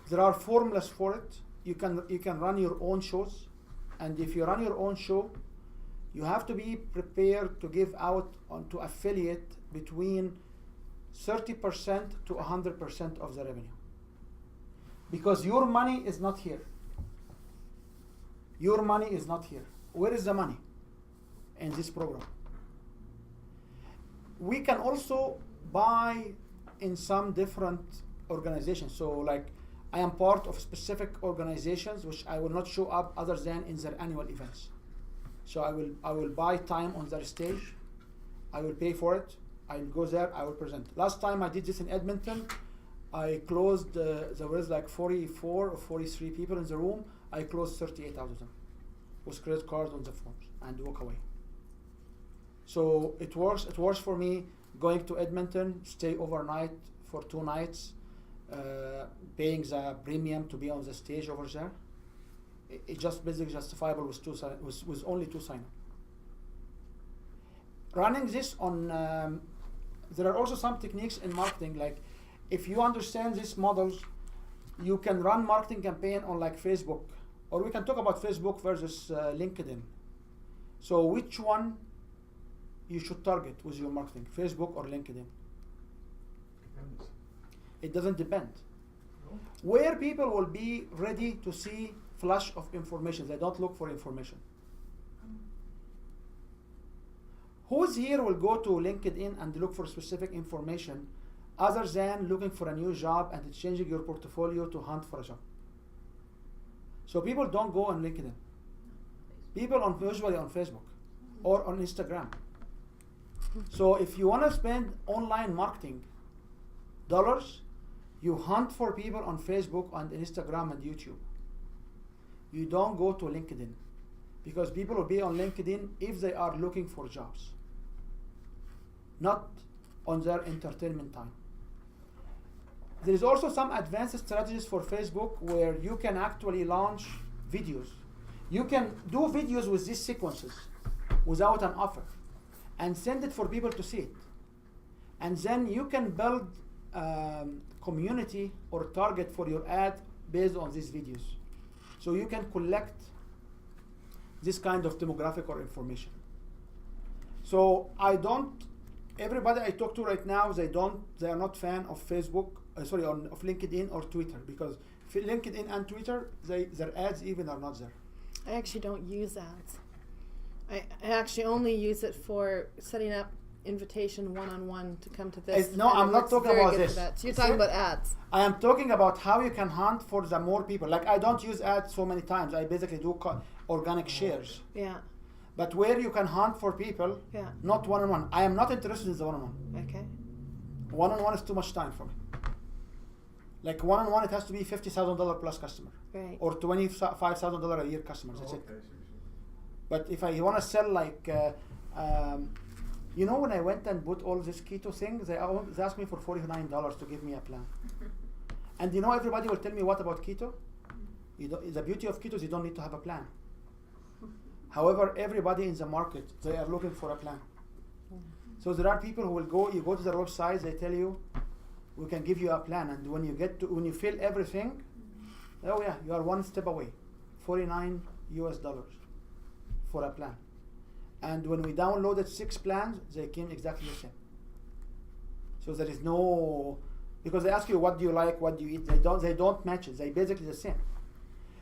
there are formulas for it. You can run your own shows, and if you run your own show, you have to be prepared to give out to affiliate between 30% to 100% of the revenue. Because your money is not here. Your money is not here. Where is the money in this program? We can also buy in some different organizations. So like I am part of specific organizations which I will not show up other than in their annual events. So I will buy time on their stage. I will pay for it. I will go there. I will present. Last time I did this in Edmonton, I closed. There was like 44 or 43 people in the room. I closed 38 out of them with credit cards on the phones and walk away. So it works. It works for me. Going to Edmonton, stay overnight for 2 nights, paying the premium to be on the stage over there. It's just basically justifiable with only 2 sign-up. Running this on, there are also some techniques in marketing. Like, if you understand these models, you can run marketing campaign on like Facebook, or we can talk about Facebook versus LinkedIn. So which one you should target with your marketing, Facebook or LinkedIn?
Depends.
It doesn't depend. No. Where people will be ready to see flash of information, they don't look for information. Who's here will go to LinkedIn and look for specific information other than looking for a new job and changing your portfolio to hunt for a job? So people don't go on LinkedIn. People usually on Facebook or on Instagram. So if you want to spend online marketing dollars, you hunt for people on Facebook and Instagram and YouTube. You don't go to LinkedIn, because people will be on LinkedIn if they are looking for jobs, not on their entertainment time. There is also some advanced strategies for Facebook where you can actually launch videos. You can do videos with these sequences without an offer and send it for people to see it. And then you can build community or target for your ad based on these videos. So you can collect this kind of demographic or information. So everybody I talk to right now, they are not fan of Facebook, of LinkedIn or Twitter, because LinkedIn and Twitter, their ads even are not there.
I actually don't use ads. I actually only use it for setting up invitation one-on-one to come to this.
No, I'm not talking about this.
So you're talking about ads.
I am talking about how you can hunt for the more people. Like, I don't use ads so many times. I basically do organic shares.
Yeah.
But where you can hunt for people, not one-on-one. I am not interested in the one-on-one.
Okay.
One-on-one is too much time for me. Like, one-on-one, it has to be $50,000 plus customer.
Right.
Or $25,000 a year customers. That's it. But if I want to sell like, you know, when I went and bought all this keto thing, they asked me for $49 to give me a plan. And you know, everybody will tell me, what about keto? The beauty of keto is you don't need to have a plan. However, everybody in the market, they are looking for a plan. So there are people who will you go to their website, they tell you, we can give you a plan. And when you fill everything, oh yeah, you are one step away, $49 for a plan. And when we downloaded 6 plans, they came exactly the same. So there is no, because they ask you, what do you like, what do you eat? They don't match it. They basically the same.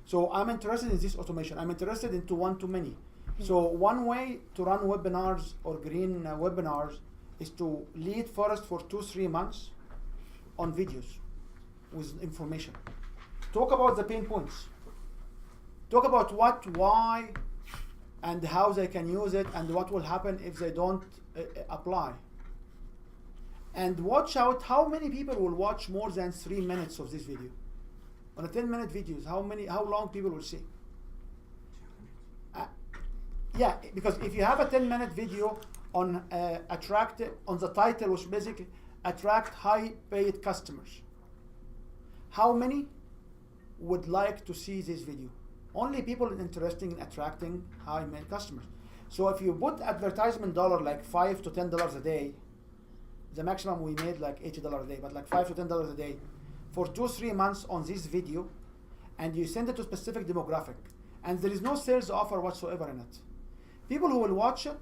So I'm interested in this automation. I'm interested into one-to-many. So one way to run webinars or green webinars is to lead first for 2-3 months on videos with information. Talk about the pain points. Talk about what, why, and how they can use it, and what will happen if they don't apply. And watch out how many people will watch more than 3 minutes of this video. On a 10-minute videos, how long people will see? Yeah, because if you have a 10-minute video on on the title, which basically attract high-paid customers, how many would like to see this video? Only people interested in attracting high-paid customers. So if you put advertisement dollar like $5 to $10 a day, the maximum we made like $80 a day, but like $5 to $10 a day for 2-3 months on this video, and you send it to specific demographic, and there is no sales offer whatsoever in it. People who will watch it,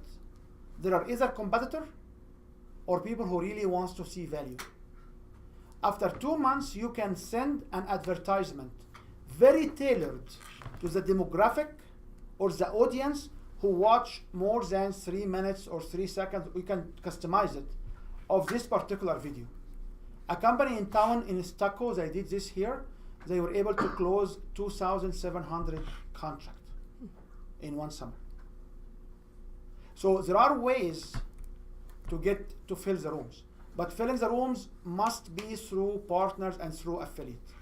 there are either competitor or people who really wants to see value. After 2 months, you can send an advertisement very tailored to the demographic or the audience who watch more than 3 minutes or 3 seconds. We can customize it of this particular video. A company in town in Stucco, they did this here. They were able to close 2,700 contracts in one summer. So there are ways to fill the rooms, but filling the rooms must be through partners and through affiliates.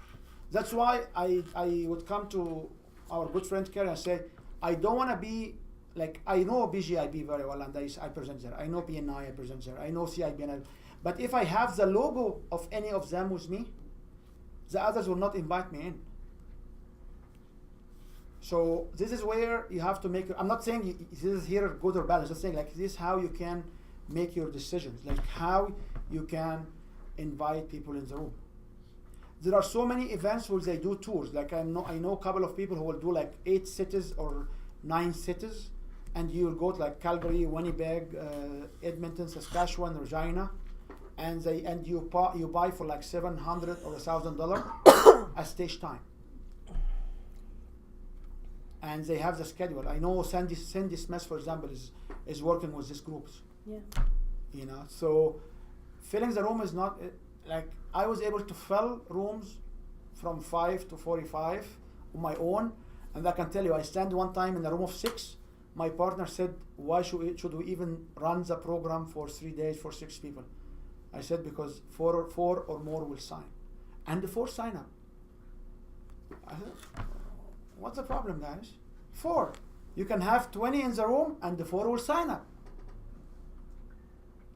That's why I would come to our good friend Kerry and say, I don't want to be like, I know BGIB very well and I present there. I know BNI, I present there. I know CIBNL. But if I have the logo of any of them with me, the others will not invite me in. So this is where you have to make, I'm not saying this is here good or bad, I'm just saying like this is how you can make your decisions, like how you can invite people in the room. There are so many events where they do tours, like I know a couple of people who will do like 8 cities or 9 cities, and you will go to like Calgary, Winnipeg, Edmonton, Saskatchewan, Regina, and you buy for like $700 or $1,000 a stage time. And they have the schedule. I know Sandy Smith, for example, is working with these groups.
Yeah.
You know, so filling the room is not like I was able to fill rooms from 5 to 45 on my own, and I can tell you, I stand one time in a room of 6. My partner said, "Why should we even run the program for 3 days for 6 people?" I said, "Because four or more will sign, and the 4 sign up." I said, "What's the problem, guys? 4. You can have 20 in the room, and the 4 will sign up."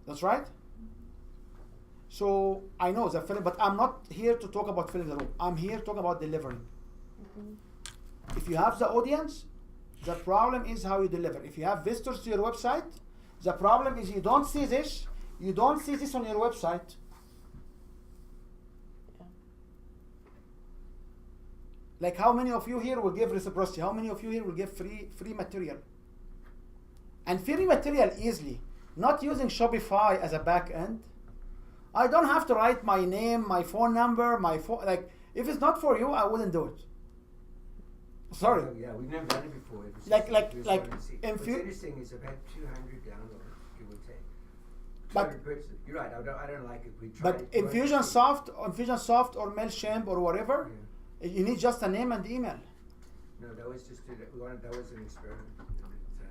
That's right. So I know the filling, but I'm not here to talk about filling the room. I'm here to talk about delivering. Mm-hmm. If you have the audience, the problem is how you deliver. If you have visitors to your website, the problem is you don't see this. You don't see this on your website.
Yeah.
Like how many of you here will give reciprocity? How many of you here will give free material? And free material easily, not using Shopify as a back end. I don't have to write my name, my phone number, like if it's not for you, I wouldn't do it. Sorry.
Yeah, we've never done it before. It was
Like
What's interesting is about 200 downloads, give or take.
But
you're right. I don't like it. We tried.
But Infusionsoft or Mailchimp or whatever, you need just a name and email.
No, that was just that was an experiment.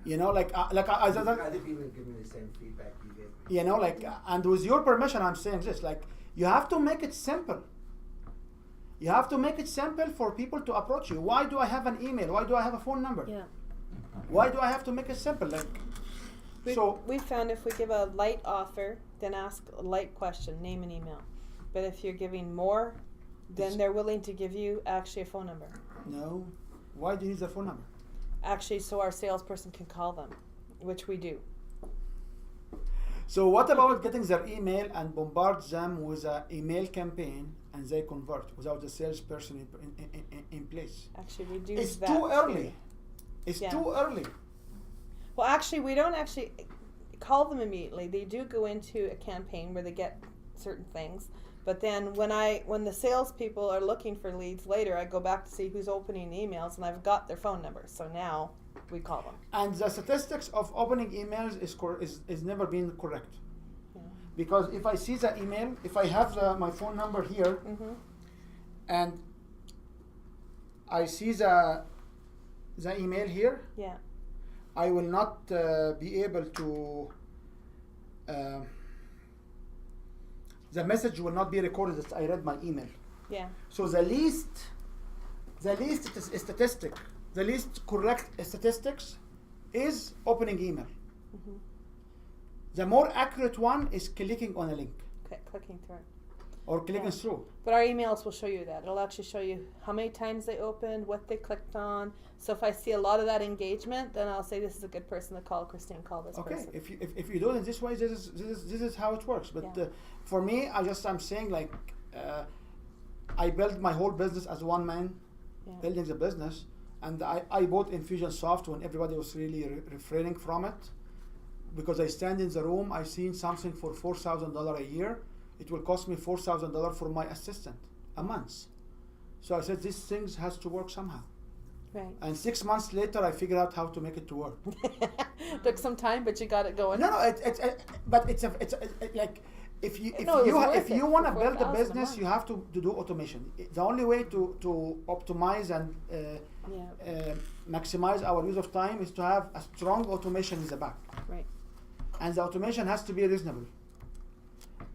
You know, like
other people have given me the same feedback you gave me.
You know, like and with your permission, I'm saying this. Like you have to make it simple. You have to make it simple for people to approach you. Why do I have an email? Why do I have a phone number?
Yeah.
Why do I have to make it simple? Like,
we found if we give a light offer, then ask a light question, name and email. But if you're giving more, then they're willing to give you actually a phone number.
No. Why do you need the phone number?
Actually, so our salesperson can call them, which we do.
So what about getting their email and bombard them with an email campaign and they convert without the salesperson in place?
Actually, we do
It's
that
too early.
too.
It's
Yeah.
too early.
Well, actually, we don't actually call them immediately. They do go into a campaign where they get certain things. But then when the salespeople are looking for leads later, I go back to see who's opening the emails, and I've got their phone numbers. So now we call them.
And the statistics of opening emails is never been correct.
Yeah.
Because if I see the email, if I have my phone number here,
Mm-hmm.
and I see the email here,
Yeah.
I will not be able to. The message will not be recorded that I read my email.
Yeah.
So the least statistic, the least correct statistics is opening email.
Mm-hmm.
The more accurate one is clicking on a link.
Okay, clicking through.
or clicking through.
But our emails will show you that. It'll actually show you how many times they opened, what they clicked on. So if I see a lot of that engagement, then I'll say this is a good person to call. Christine, call this
Okay,
person.
if you do it in this way, this is how it works. But
Yeah.
for me, I'm saying like I built my whole business as one man, building the business, and I bought Infusionsoft when everybody was really refraining from it, because I stand in the room, I seen something for $4,000 a year. It will cost me $4,000 for my assistant a month. So I said, this thing has to work somehow.
Right.
And 6 months later, I figured out how to make it to work.
Took some time, but you got it going.
No, but it's like if you
No, it was worth
if you
it
want to
for
build a
$4,000 a
business,
month.
you have to do automation. The only way to optimize and maximize our use of time is to have a strong automation in the back.
Right.
And the automation has to be reasonable.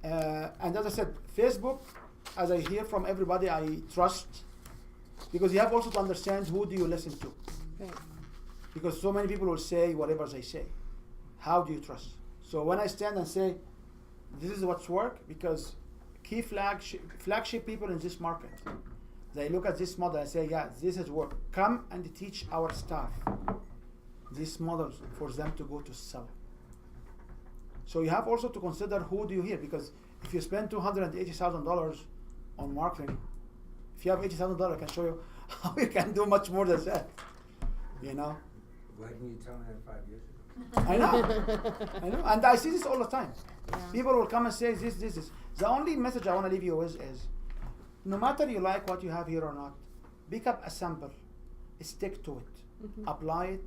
And as I said, Facebook, as I hear from everybody, I trust, because you have also to understand who do you listen to.
Right.
Because so many people will say whatever they say. How do you trust? So when I stand and say, this is what's work, because key flagship people in this market, they look at this model and say, yeah, this is work. Come and teach our staff these models for them to go to sell. So you have also to consider who do you hear, because if you spend $280,000 on marketing, if you have $80,000, I can show you how you can do much more than that. You know?
Why didn't you tell me that 5 years ago?
I know, and I see this all the time.
Yeah.
People will come and say this. The only message I want to leave you with is, no matter you like what you have here or not, pick up a sample, stick to it, apply it,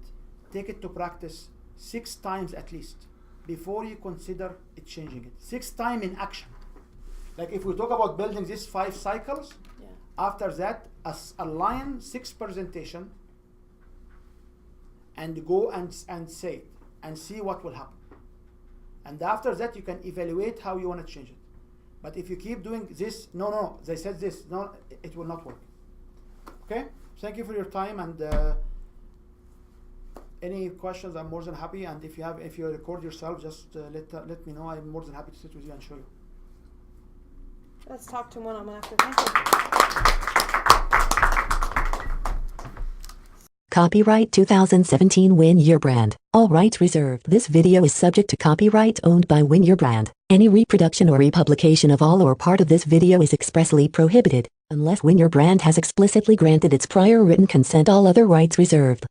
take it to practice 6 times at least before you consider it changing it. 6 times in action. Like if we talk about building these 5 cycles, after that, align 6 presentation and go and say it and see what will happen. And after that, you can evaluate how you want to change it. But if you keep doing this, no, they said this, no, it will not work. Okay? Thank you for your time, and any questions, I'm more than happy. And if you record yourself, just let me know. I'm more than happy to sit with you and show you.
Let's talk to one-on-one after. Thank you.
Copyright 2017 Win Your Brand. All rights reserved. This video is subject to copyright owned by Win Your Brand. Any reproduction or republication of all or part of this video is expressly prohibited, unless Win Your Brand has explicitly granted its prior written consent. All other rights reserved.